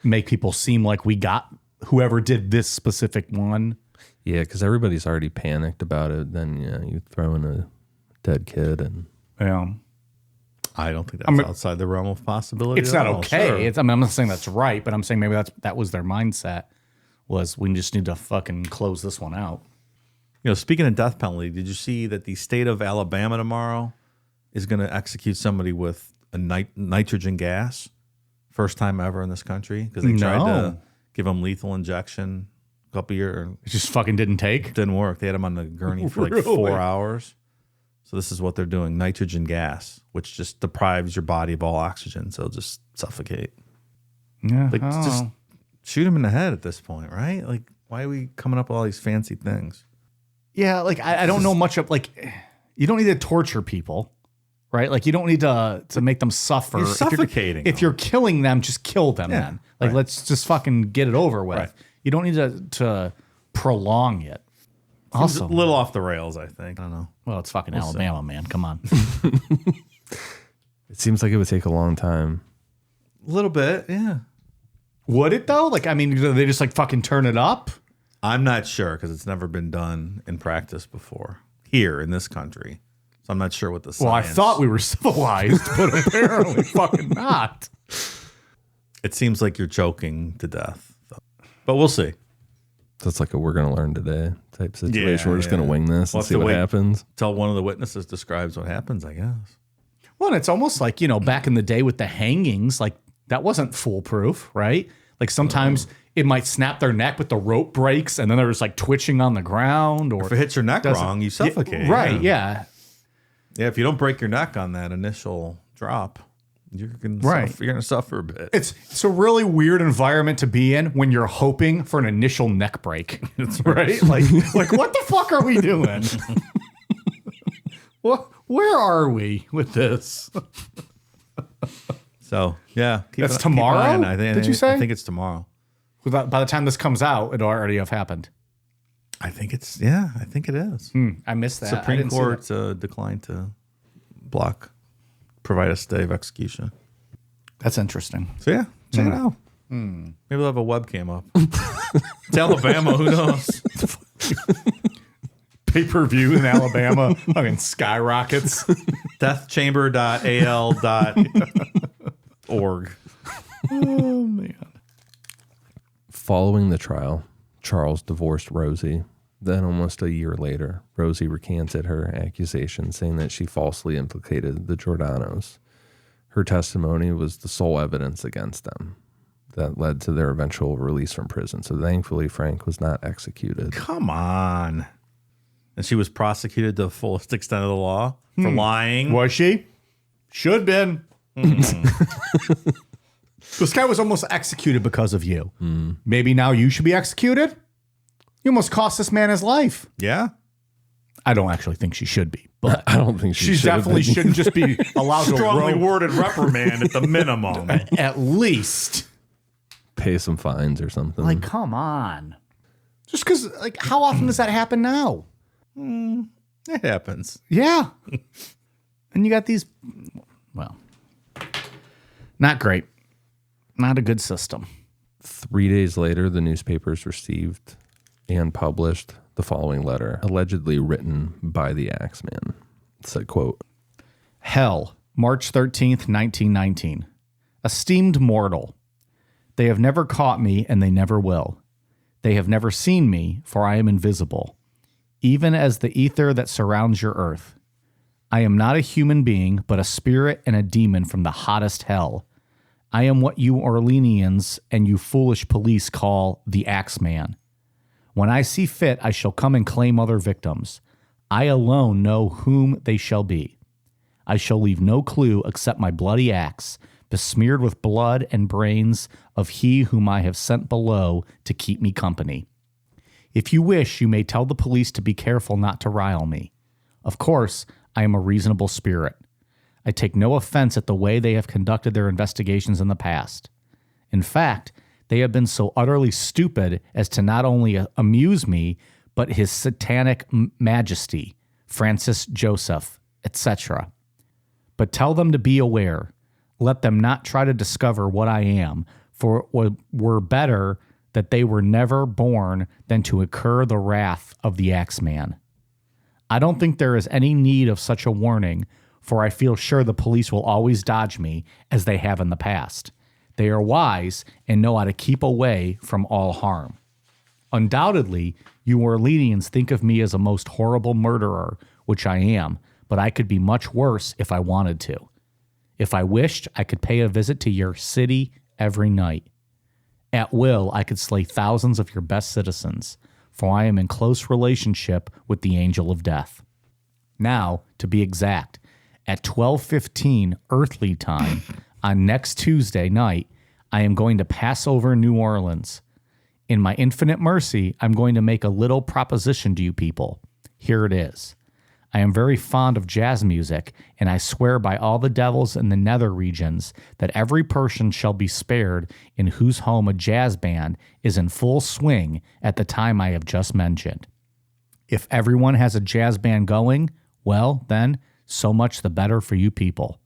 make people seem like we got whoever did this specific one. Yeah, because everybody's already panicked about it. Then you throw in a dead kid and I don't think that's outside the realm of possibility. It's not okay. Sure. I'm not saying that's right, but I'm saying maybe that was their mindset. Was we just need to fucking close this one out. Speaking of death penalty, did you see that the state of Alabama tomorrow is going to execute somebody with a nitrogen gas? First time ever in this country because they tried to give them lethal injection a couple years. It just fucking didn't work. They had him on the gurney for like 4 hours. So this is what they're doing: nitrogen gas, which just deprives your body of all oxygen, so it'll just suffocate. Yeah, like just shoot him in the head at this point, right? Like, why are we coming up with all these fancy things? Yeah, like I don't know much of, like, you don't need to torture people, right? Like you don't need to make them suffer. You're suffocating. If you're killing them, just kill them then. Like let's just fucking get it over with. Right. You don't need to prolong it. Also, a little off the rails, I think. I don't know. Well, it's fucking Alabama, man. Come on. it seems like it would take a long time. A little bit, yeah. Would it though? Like, I mean, do they just like fucking turn it up? I'm not sure because it's never been done in practice before here in this country. So I'm not sure what the science. Well, I thought we were civilized, but apparently fucking not. It seems like you're choking to death, but we'll see. So it's like a we're going to learn today type situation. We're just going to wing this and see what happens. Till one of the witnesses describes what happens, I guess. Well, and it's almost like, back in the day with the hangings, like that wasn't foolproof, right? Like sometimes it might snap their neck, but the rope breaks and then they're just like twitching on the ground. Or if it hits your neck wrong, you suffocate. Right, yeah. Yeah, if you don't break your neck on that initial drop, you're gonna suffer a bit. It's a really weird environment to be in when you're hoping for an initial neck break. Right? Like what the fuck are we doing? Where are we with this? So yeah, that's tomorrow. Did you say? I think it's tomorrow. By the time this comes out, it'll already have happened. I think it is. I missed that. Supreme Court declined to provide a stay of execution. That's interesting. So yeah, check it out. Maybe we'll have a webcam up. It's Alabama. Who knows? Pay-per-view in Alabama. I mean, skyrockets. Deathchamber.al.org. Oh, man. Following the trial, Charles divorced Rosie. Then, almost a year later, Rosie recanted her accusation, saying that she falsely implicated the Giordanos. Her testimony was the sole evidence against them that led to their eventual release from prison. So, thankfully, Frank was not executed. Come on. And she was prosecuted to the fullest extent of the law for lying. Was she? Should been. This guy was almost executed because of you. Maybe now you should be executed? You almost cost this man his life. Yeah. I don't actually think she should be, but I don't think she definitely shouldn't just be allowed to strongly worded reprimand at the minimum. At least. pay some fines or something. Like, come on. Just because, like, how often does that happen now? It happens. Yeah. And you got these, well, not great. Not a good system. 3 days later, the newspapers received and published the following letter, allegedly written by the Axeman. It said, quote, Hell, March 13th, 1919. Esteemed mortal, they have never caught me and they never will. They have never seen me, for I am invisible, even as the ether that surrounds your earth. I am not a human being, but a spirit and a demon from the hottest hell. I am what you Orleanians and you foolish police call the Axeman. When I see fit, I shall come and claim other victims. I alone know whom they shall be. I shall leave no clue except my bloody axe, besmeared with blood and brains of he whom I have sent below to keep me company. If you wish, you may tell the police to be careful not to rile me. Of course, I am a reasonable spirit. I take no offense at the way they have conducted their investigations in the past. In fact, they have been so utterly stupid as to not only amuse me, but his satanic majesty, Francis Joseph, etc. But tell them to be aware. Let them not try to discover what I am, for it were better that they were never born than to incur the wrath of the Axeman. I don't think there is any need of such a warning, for I feel sure the police will always dodge me, as they have in the past. They are wise and know how to keep away from all harm. Undoubtedly, you Orleanians think of me as a most horrible murderer, which I am, but I could be much worse if I wanted to. If I wished, I could pay a visit to your city every night. At will, I could slay thousands of your best citizens, for I am in close relationship with the angel of death. Now, to be exact, at 12:15 earthly time on next Tuesday night, I am going to pass over New Orleans. In my infinite mercy, I'm going to make a little proposition to you people. Here it is. I am very fond of jazz music, and I swear by all the devils in the nether regions that every person shall be spared in whose home a jazz band is in full swing at the time I have just mentioned. If everyone has a jazz band going, well, then, so much the better for you people.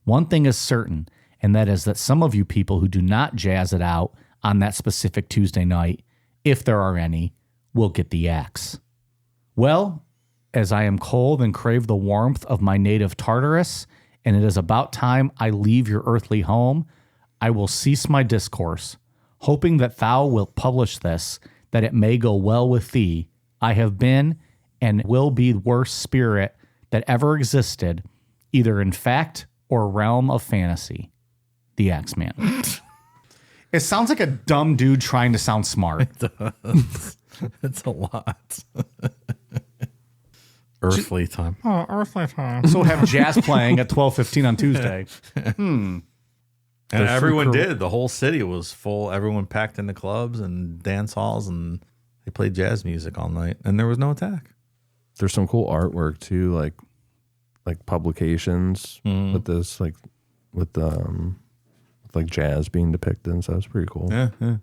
One thing is certain, and that is that some of you people who do not jazz it out on that specific Tuesday night, if there are any, will get the axe. Well, as I am cold and crave the warmth of my native Tartarus, and it is about time I leave your earthly home, I will cease my discourse, hoping that thou wilt publish this, that it may go well with thee. I have been and will be the worst spirit that ever existed, either in fact or realm of fantasy. The Axeman. It sounds like a dumb dude trying to sound smart. It's a lot. Earthly time. Oh, earthly time. So have jazz playing at 12:15 on Tuesday. And everyone did. The whole city was full. Everyone packed into clubs and dance halls, and they played jazz music all night, and there was no attack. There's some cool artwork too, like publications with this, with jazz being depicted. So it's pretty cool. Yeah. I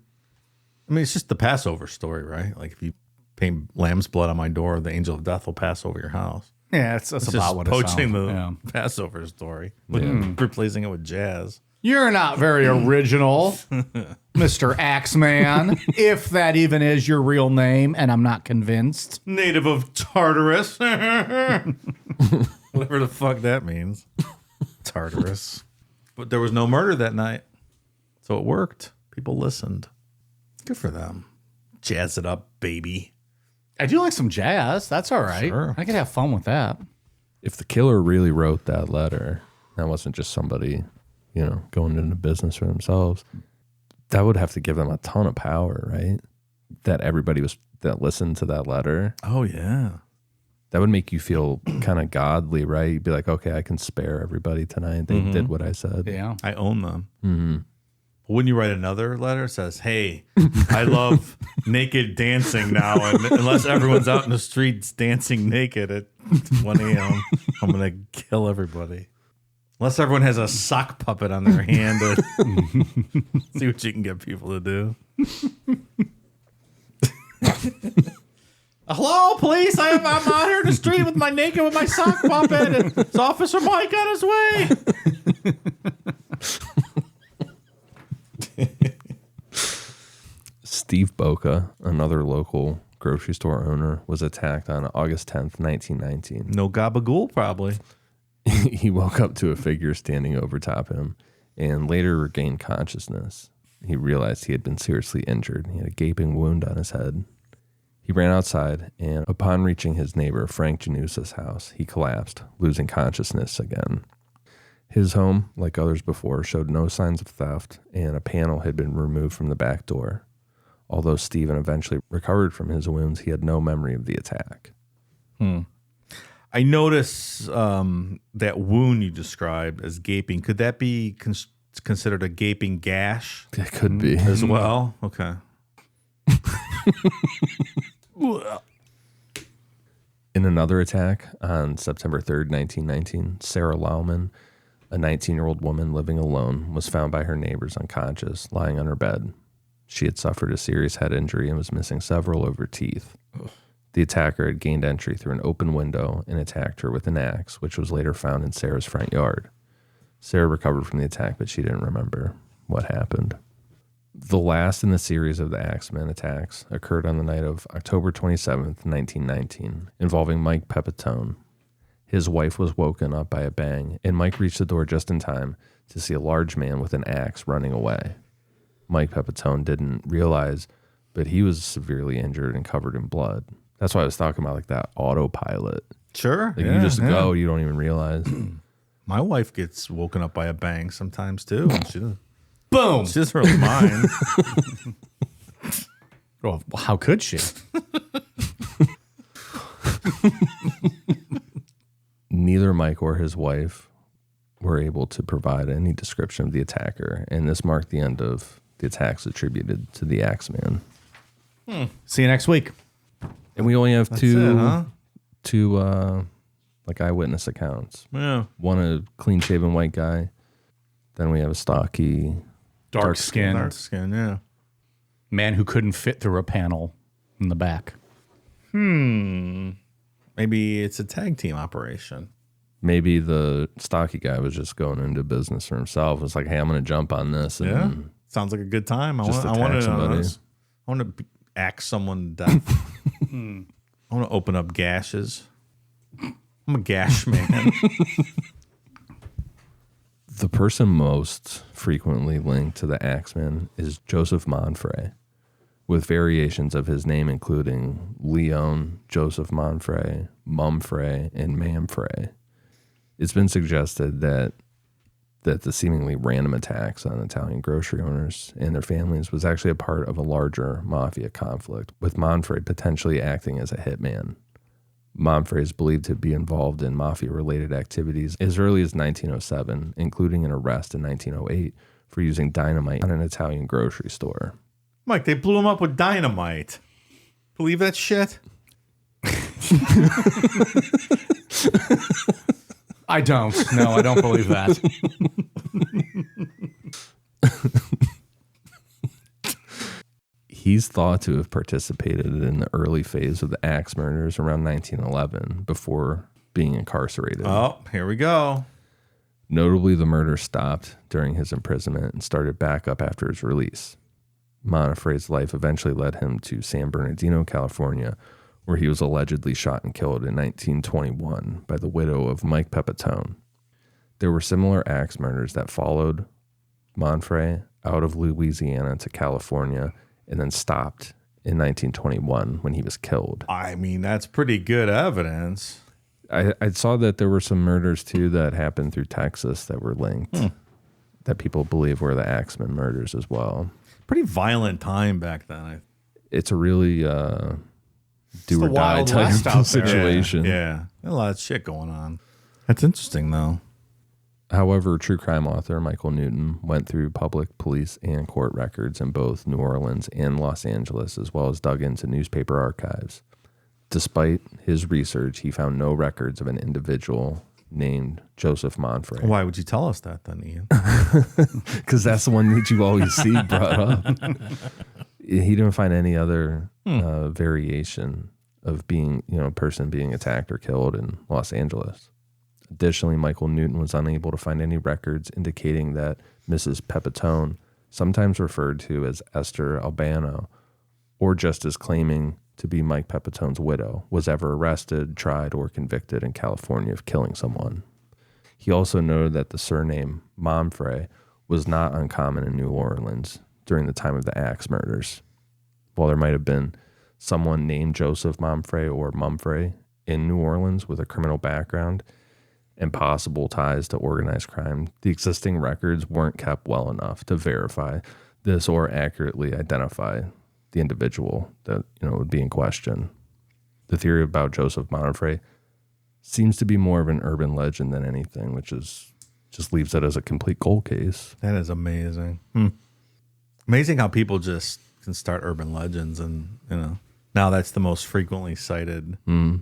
mean, it's just the Passover story, right? Like if you paint lamb's blood on my door, the angel of death will pass over your house. Yeah, that's It's about just what it poaching sounds. the Passover story, replacing it with jazz. You're not very original, Mr. Axeman, if that even is your real name, and I'm not convinced. Native of Tartarus. Whatever the fuck that means. Tartarus. But there was no murder that night, so it worked. People listened. Good for them. Jazz it up, baby. I do like some jazz. That's all right. Sure. I could have fun with that. If the killer really wrote that letter, that wasn't just somebody, going into business for themselves, that would have to give them a ton of power, right? That everybody that listened to that letter. Oh, yeah. That would make you feel kind of godly, right? You'd be like, okay, I can spare everybody tonight. They did what I said. Yeah. I own them. Mm-hmm. Wouldn't you write another letter that says, hey, I love naked dancing now, and unless everyone's out in the streets dancing naked at 1 a.m., I'm going to kill everybody. Unless everyone has a sock puppet on their hand to see what you can get people to do. Hello, police. I'm out here in the street with my sock puppet, and it's Officer Mike on his way. Steve Boca, another local grocery store owner, was attacked on August 10th, 1919. No gabagool, probably. He woke up to a figure standing over top him and later regained consciousness. He realized he had been seriously injured. He had a gaping wound on his head. He ran outside, and upon reaching hhis neighbor Frank Janusa's house, he collapsed, losing consciousness again. His home, like others before, showed no signs of theft, and a panel had been removed from the back door. Although Stephen eventually recovered from his wounds, he had no memory of the attack. I notice that wound you described as gaping. Could that be considered a gaping gash? It could be. As well? Okay. In another attack on September 3rd, 1919, Sarah Lauman, a 19-year-old woman living alone, was found by her neighbors unconscious, lying on her bed. She had suffered a serious head injury and was missing several of her teeth. The attacker had gained entry through an open window and attacked her with an axe, which was later found in Sarah's front yard. Sarah recovered from the attack, but she didn't remember what happened. The last in the series of the Axeman attacks occurred on the night of October 27th, 1919, involving Mike Pepitone. His wife was woken up by a bang, and Mike reached the door just in time to see a large man with an axe running away. Mike Pepitone didn't realize, but he was severely injured and covered in blood. That's why I was talking about like that autopilot. Sure. Like you just go, you don't even realize. My wife gets woken up by a bang sometimes too. And she doesn't, Boom. she doesn't really mind. Well, how could she? Neither Mike or his wife were able to provide any description of the attacker, and this marked the end of the attacks attributed to the Axeman. See you next week. And we only have two like eyewitness accounts. Yeah. One a clean-shaven white guy. Then we have a stocky, Dark skin. Dark skin, yeah. Man who couldn't fit through a panel in the back. Maybe it's a tag team operation. maybe the stocky guy was just going into business for himself. It's like, hey, I'm going to jump on this. And Yeah. Sounds like a good time. I Just want attack somebody. I want to axe someone to death. I want to open up gashes. I'm a gash man. The person most frequently linked to the Axeman is Joseph Monfray, with variations of his name including Leon, Joseph Monfray, Mumfray, and Mamfray. It's been suggested that the seemingly random attacks on Italian grocery owners and their families was actually a part of a larger mafia conflict, with Monfray potentially acting as a hitman. Monfray is believed to be involved in mafia-related activities as early as 1907, including an arrest in 1908 for using dynamite on an Italian grocery store. Mike, they blew him up with dynamite. Believe that shit? I don't. No, I don't believe that. He's thought to have participated in the early phase of the Axe murders around 1911 before being incarcerated. Oh, here we go. Notably, the murder stopped during his imprisonment and started back up after his release. Monfray's life eventually led him to San Bernardino, California, where he was allegedly shot and killed in 1921 by the widow of Mike Pepitone. There were similar axe murders that followed Monfray out of Louisiana to California and then stopped in 1921 when he was killed. I mean, that's pretty good evidence. I saw that there were some murders, too, that happened through Texas that were linked, that people believe were the Axeman murders as well. Pretty violent time back then. It's a really do the or die Wild type West out of there. situation. Yeah. A lot of shit going on. That's interesting, though. However, true crime author Michael Newton went through public, police, and court records in both New Orleans and Los Angeles, as well as dug into newspaper archives. Despite his research, he found no records of an individual named Joseph Monfrey. Why would you tell us that then, Ian? Because that's the one that you always see brought up. He didn't find any other variation of being, a person being attacked or killed in Los Angeles. Additionally, Michael Newton was unable to find any records indicating that Mrs. Pepitone, sometimes referred to as Esther Albano, or just as claiming to be Mike Pepitone's widow, was ever arrested, tried, or convicted in California of killing someone. He also noted that the surname Monfrey was not uncommon in New Orleans during the time of the Axe murders. While there might have been someone named Joseph Monfrey or Mumfrey in New Orleans with a criminal background and possible ties to organized crime, the existing records weren't kept well enough to verify this or accurately identify the individual that would be in question. The theory about Joseph Monfrey seems to be more of an urban legend than anything, which is just leaves it as a complete cold case. That is amazing. Amazing how people just can start urban legends, and now that's the most frequently cited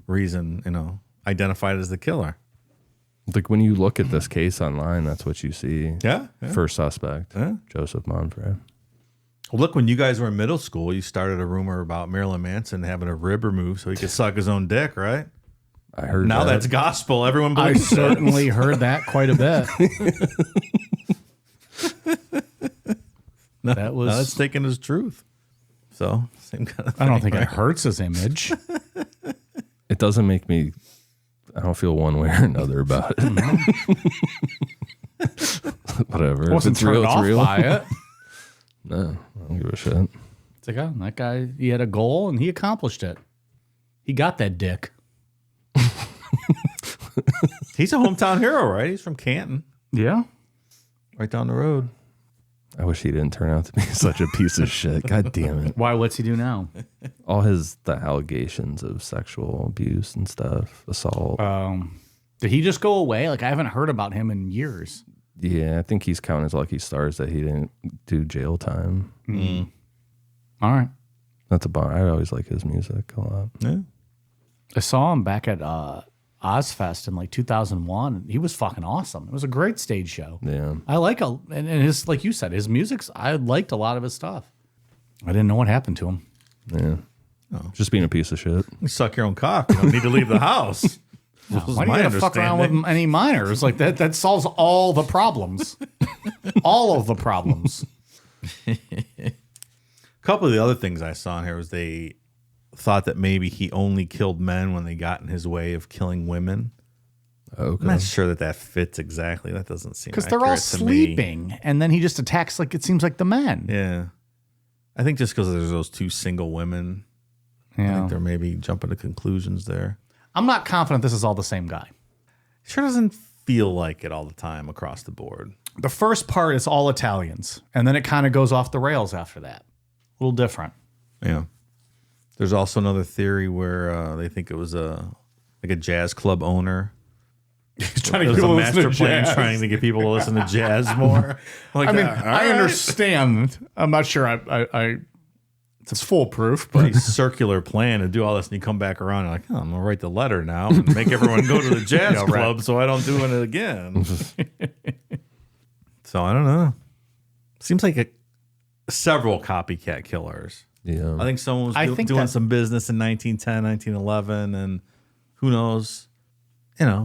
reason, identified as the killer. Like when you look at this case online, that's what you see. Yeah. First suspect, Joseph Monfrey. Well, look, when you guys were in middle school, you started a rumor about Marilyn Manson having a rib removed so he could suck his own dick, right? I heard now that. That's gospel. Everyone I believes it. certainly heard that quite a bit. That was. Now that's taken as truth. So, same kind of thing. I don't think it hurts his image. It doesn't make me. I don't feel one way or another about it. Whatever. I wasn't If it's real, turned it's off real. by it. No, I don't give a shit. It's like, oh, that guy, he had a goal and he accomplished it. He got that dick. He's a hometown hero, right? He's from Canton, Yeah. right down the road. I wish he didn't turn out to be such a piece of shit. God damn it. Why? What's he do now? All the allegations of sexual abuse and stuff, assault. Did he just go away? Like, I haven't heard about him in years. Yeah, I think he's counting as lucky stars that he didn't do jail time. All right. That's a bar. I always like his music a lot. Yeah. I saw him back at Ozfest in like 2001. He was fucking awesome. It was a great stage show. Yeah. I like and his, like you said, his music's, I liked a lot of his stuff. I didn't know what happened to him. Yeah. Just being a piece of shit. You suck your own cock. You don't need to leave the house. Why do you gotta fuck around with any minors? Like that solves all the problems. All of the problems. A couple of the other things I saw in here was they thought that maybe he only killed men when they got in his way of killing women. Okay. I'm not sure that fits exactly. That doesn't seem Because they're all accurate to me. sleeping, and then he just attacks, like, it seems like the men. Yeah. I think just because there's those two single women, I think they're maybe jumping to conclusions there. I'm not confident this is all the same guy. Sure doesn't feel like it all the time across the board. The first part is all Italians, and then it kind of goes off the rails after that. A little different. Yeah. There's also another theory where they think it was a jazz club owner. He's trying It was a master plan trying to get people to listen to jazz more. Like, I mean, all I right. understand. I'm not sure it's foolproof, but Pretty circular plan to do all this, and you come back around and like, oh, I'm gonna write the letter now and make everyone go to the jazz Yeah, right. club so I don't do it again. So I don't know. Seems like several copycat killers. Yeah. I think someone was doing that- some business in 1910, 1911, and who knows?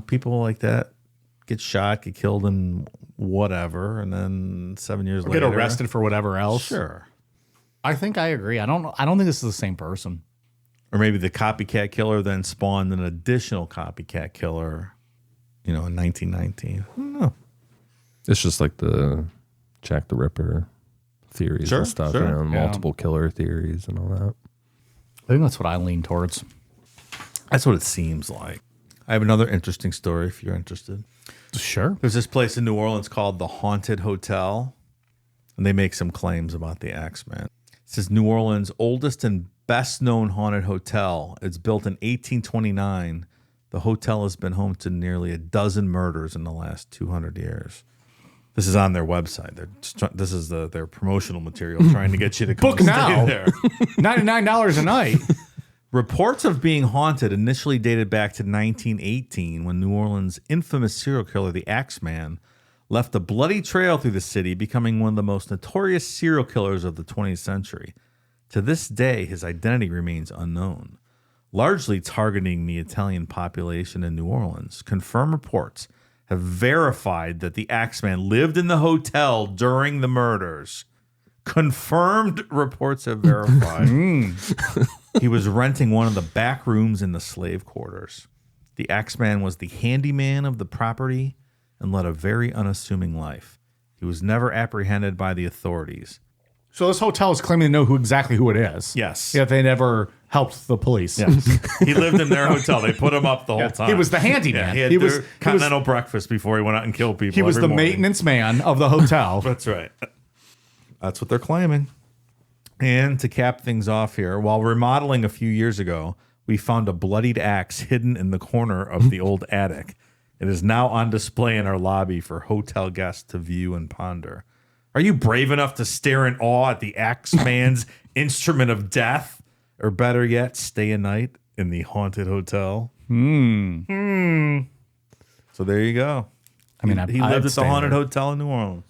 People like that get shot, get killed, and whatever, and then 7 years later get arrested for whatever else. Sure. I think I agree. I don't think this is the same person. Or maybe the copycat killer then spawned an additional copycat killer, in 1919. I don't know. It's just like the Jack the Ripper theories Sure, and stuff, sure. multiple killer theories and all that. I think that's what I lean towards. That's what it seems like. I have another interesting story if you're interested. Sure. There's this place in New Orleans called the Haunted Hotel, and they make some claims about the Axeman. It says New Orleans' oldest and best-known haunted hotel. It's built in 1829. The hotel has been home to nearly a dozen murders in the last 200 years. This is on their website. This is their promotional material trying to get you to come Book stay now. there. $99 a night. Reports of being haunted initially dated back to 1918 when New Orleans' infamous serial killer, the Axeman, left a bloody trail through the city, becoming one of the most notorious serial killers of the 20th century. To this day, his identity remains unknown. Largely targeting the Italian population in New Orleans, confirmed reports have verified that the Axeman lived in the hotel during the murders. Confirmed reports have verified. He was renting one of the back rooms in the slave quarters. The Axeman was the handyman of the property and led a very unassuming life. He was never apprehended by the authorities. So this hotel is claiming to know exactly who it is. Yes. Yet they never helped the police. Yes. He lived in their hotel. They put him up the whole time. He was the handyman. Yeah, he had their continental breakfast before he went out and killed people. He was every the morning. maintenance man of the hotel. That's right. That's what they're claiming. And to cap things off here, while remodeling a few years ago, we found a bloodied axe hidden in the corner of the old attic. It is now on display in our lobby for hotel guests to view and ponder. Are you brave enough to stare in awe at the Axeman's instrument of death? Or better yet, stay a night in the haunted hotel? So there you go. I mean, He lived at the haunted hotel in New Orleans.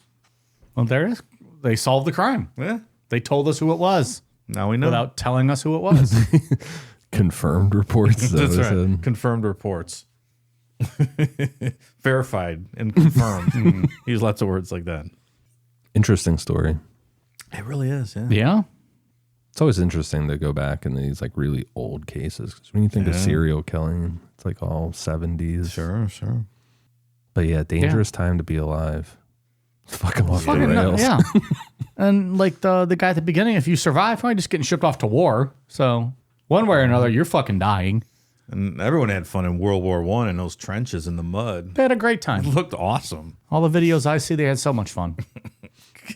Well, there it is. They solved the crime. Yeah. They told us who it was Now we know. without telling us who it was. Confirmed reports. That's right. Said. Confirmed reports. Verified and confirmed. Use lots of words like that. Interesting story. It really is, yeah. Yeah. It's always interesting to go back in these like really old cases. 'Cause when you think of serial killing, it's like all 70s. Sure. But yeah, dangerous time to be alive. It's fucking off the Fucking rails. yeah. And like the guy at the beginning, if you survive, you're just getting shipped off to war. So one way or another, you're fucking dying. And everyone had fun in World War I in those trenches in the mud. They had a great It time. looked awesome. All the videos I see, they had so much fun.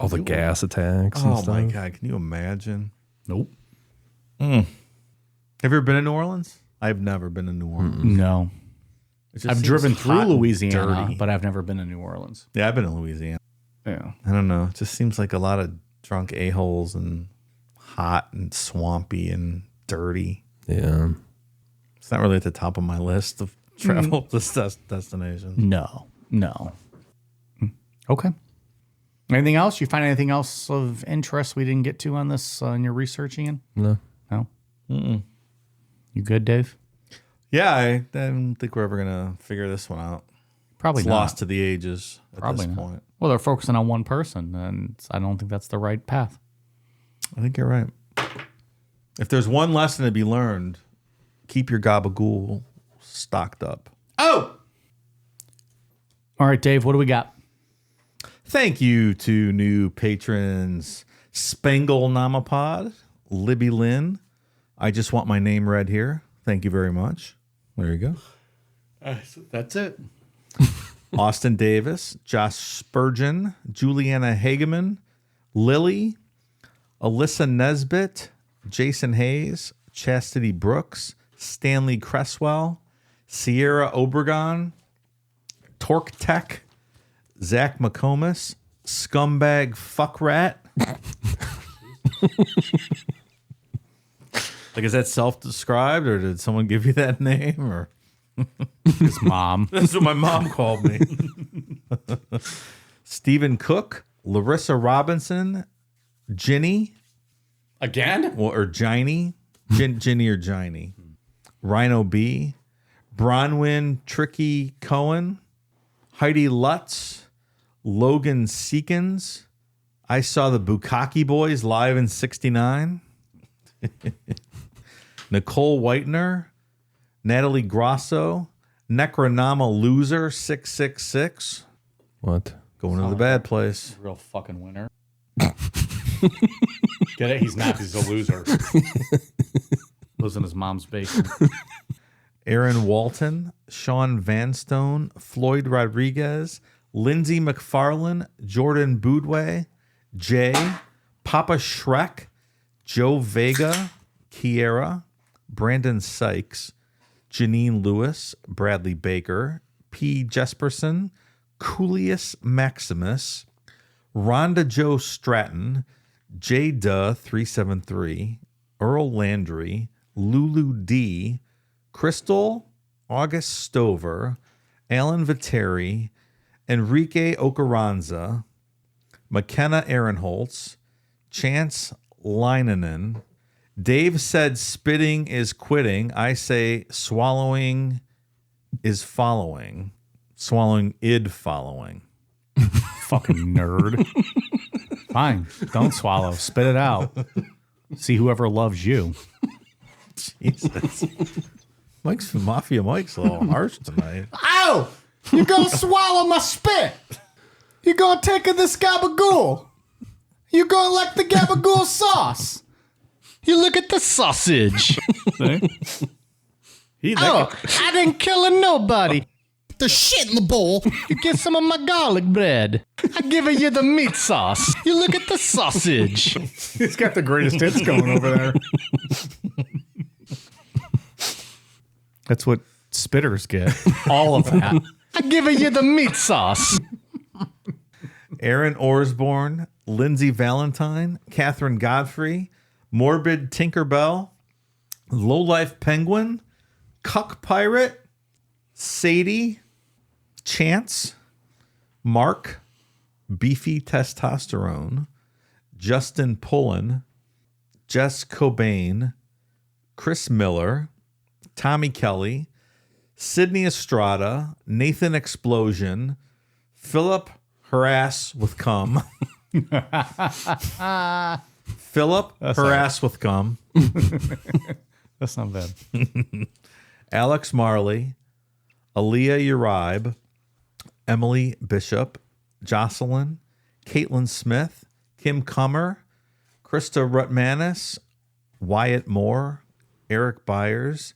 All the gas attacks and Oh stuff. my God. Can you imagine? Nope. Have you ever been in New Orleans? I've never been in New Orleans. No. It just I've seems driven hot through and Louisiana, dirty. but I've never been to New Orleans. Yeah, I've been in Louisiana. Yeah. I don't know. It just seems like a lot of drunk a-holes and hot and swampy and dirty. Yeah. It's not really at the top of my list of travel destinations. No. Okay. Anything else? You find anything else of interest we didn't get to on this in your research, Ian? No. No? You good, Dave? Yeah, I don't think we're ever going to figure this one out. Probably It's not. lost to the ages at Probably this not. point. Well, they're focusing on one person, and I don't think that's the right path. I think you're right. If there's one lesson to be learned, keep your gabagool stocked up. Oh! All right, Dave, what do we got? Thank you to new patrons Spangle Namapod, Libby Lynn. I just want my name read here. Thank you very much. There you go. That's it. Austin Davis, Josh Spurgeon, Juliana Hageman, Lily, Alyssa Nesbitt, Jason Hayes, Chastity Brooks, Stanley Cresswell, Sierra Obregon, Torque Tech, Zach McComas, Scumbag Fuckrat. Like, is that self-described, or did someone give you that name? Or His mom. that's what my mom called me. Stephen Cook, Larissa Robinson, Ginny, Again? or Ginny, Ginny or Ginny, Rhino B, Bronwyn Tricky Cohen, Heidi Lutz, Logan Seekins. I saw the Bukkake Boys live in '69. Nicole Whitener, Natalie Grosso, Necronama Loser 666. What? Going to the bad place. Real fucking winner. Get it? He's not. He's a loser. Lives in his mom's basement. Aaron Walton, Sean Vanstone, Floyd Rodriguez, Lindsay McFarlane, Jordan Boudway, Jay, Papa Shrek, Joe Vega, Kiera, Brandon Sykes, Janine Lewis, Bradley Baker, P. Jesperson, Coolius Maximus, Rhonda Joe Stratton, J. Duh 373, Earl Landry, Lulu D, Crystal, August Stover, Alan Viteri, Enrique Ocaranza, McKenna Ehrenholtz, Chance Leinanen. Dave said spitting is quitting. I say swallowing is following. Swallowing id following. Fucking nerd. Fine. Don't swallow. Spit it out. See whoever loves you. Jesus. Mafia Mike's a little harsh tonight. Ow! You're gonna swallow my spit. You're gonna take this gabagool. You're gonna like the gabagool sauce. You look at the sausage. I didn't kill nobody. The shit in the bowl. You get some of my garlic bread. I give you the meat sauce. You look at the sausage. He's got the greatest hits going over there. That's what spitters get. All of that. I give you the meat sauce. Aaron Orsborn, Lindsay Valentine, Catherine Godfrey, Morbid Tinkerbell, Lowlife Penguin, Cuck Pirate, Sadie, Chance, Mark, Beefy Testosterone, Justin Pullen, Jess Cobain, Chris Miller, Tommy Kelly, Sydney Estrada, Nathan Explosion, Philip Harass with Cum, Philip Harass with Cum, That's not bad. Alex Marley, Aaliyah Uribe, Emily Bishop, Jocelyn, Caitlin Smith, Kim Cummer, Krista Rutmanis, Wyatt Moore, Eric Byers,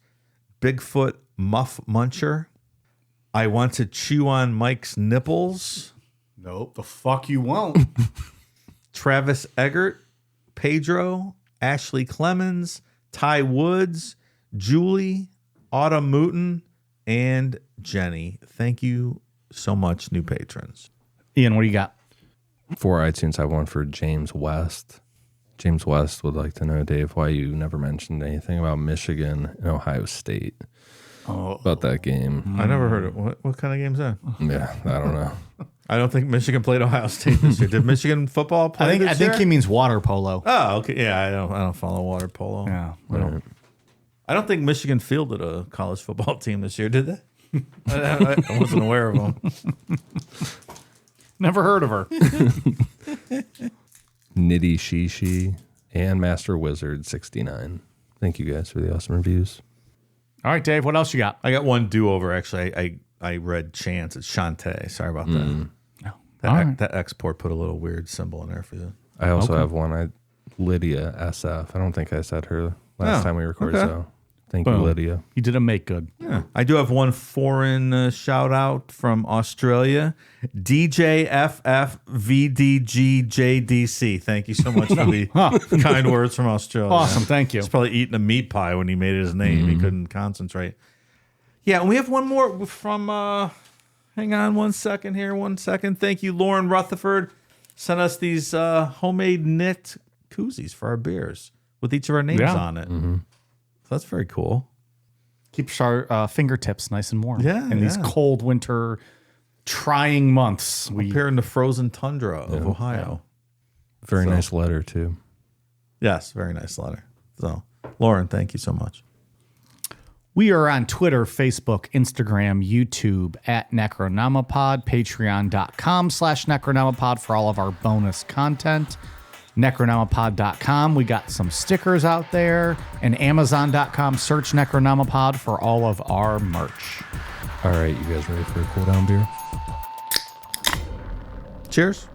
Bigfoot Muff Muncher, I Want to Chew on Mike's Nipples, Nope. The fuck you won't. Travis Eggert, Pedro, Ashley Clemens, Ty Woods, Julie, Autumn Mooten, and Jenny. Thank you so much, new patrons. Ian, what do you got? For iTunes, I have one for James West. James West would like to know, Dave, why you never mentioned anything about Michigan and Ohio State. About that game. I never heard of what kind of game is that? Yeah, I don't know. I don't think Michigan played Ohio State this year. Did Michigan football play I this think year? he means water polo. Oh, okay. Yeah, I don't follow water polo. Yeah. I don't think Michigan fielded a college football team this year, did they? I wasn't aware of them. Never heard of her. Nitty Shishi and Master Wizard 69. Thank you guys for the awesome reviews. All right, Dave, what else you got? I got one do-over, actually. I read Chance. It's Shantae. Sorry about that. That export put a little weird symbol in there for you. I also have one. Lydia SF. I don't think I said her last time we recorded, so thank you, Lydia. You did a make good. Yeah. I do have one foreign shout out from Australia. DJFFVDGJDC. Thank you so much for the kind words from Australia. Awesome, thank you. He's probably eating a meat pie when he made his name. He couldn't concentrate. Yeah, and we have one more from, hang on one second here, 1 second. Thank you, Lauren Rutherford. Sent us these homemade knit koozies for our beers with each of our names on it. So that's very cool. Keeps our fingertips nice and warm. Yeah, in these cold winter trying months. Up here in the frozen tundra of Ohio. Very nice letter, too. Yes, very nice letter. So, Lauren, thank you so much. We are on Twitter, Facebook, Instagram, YouTube at Necronomipod, patreon.com/Necronomipod for all of our bonus content. Necronomipod.com. We got some stickers out there, and Amazon.com. Search Necronomipod for all of our merch. All right, you guys ready for a cool down beer? Cheers.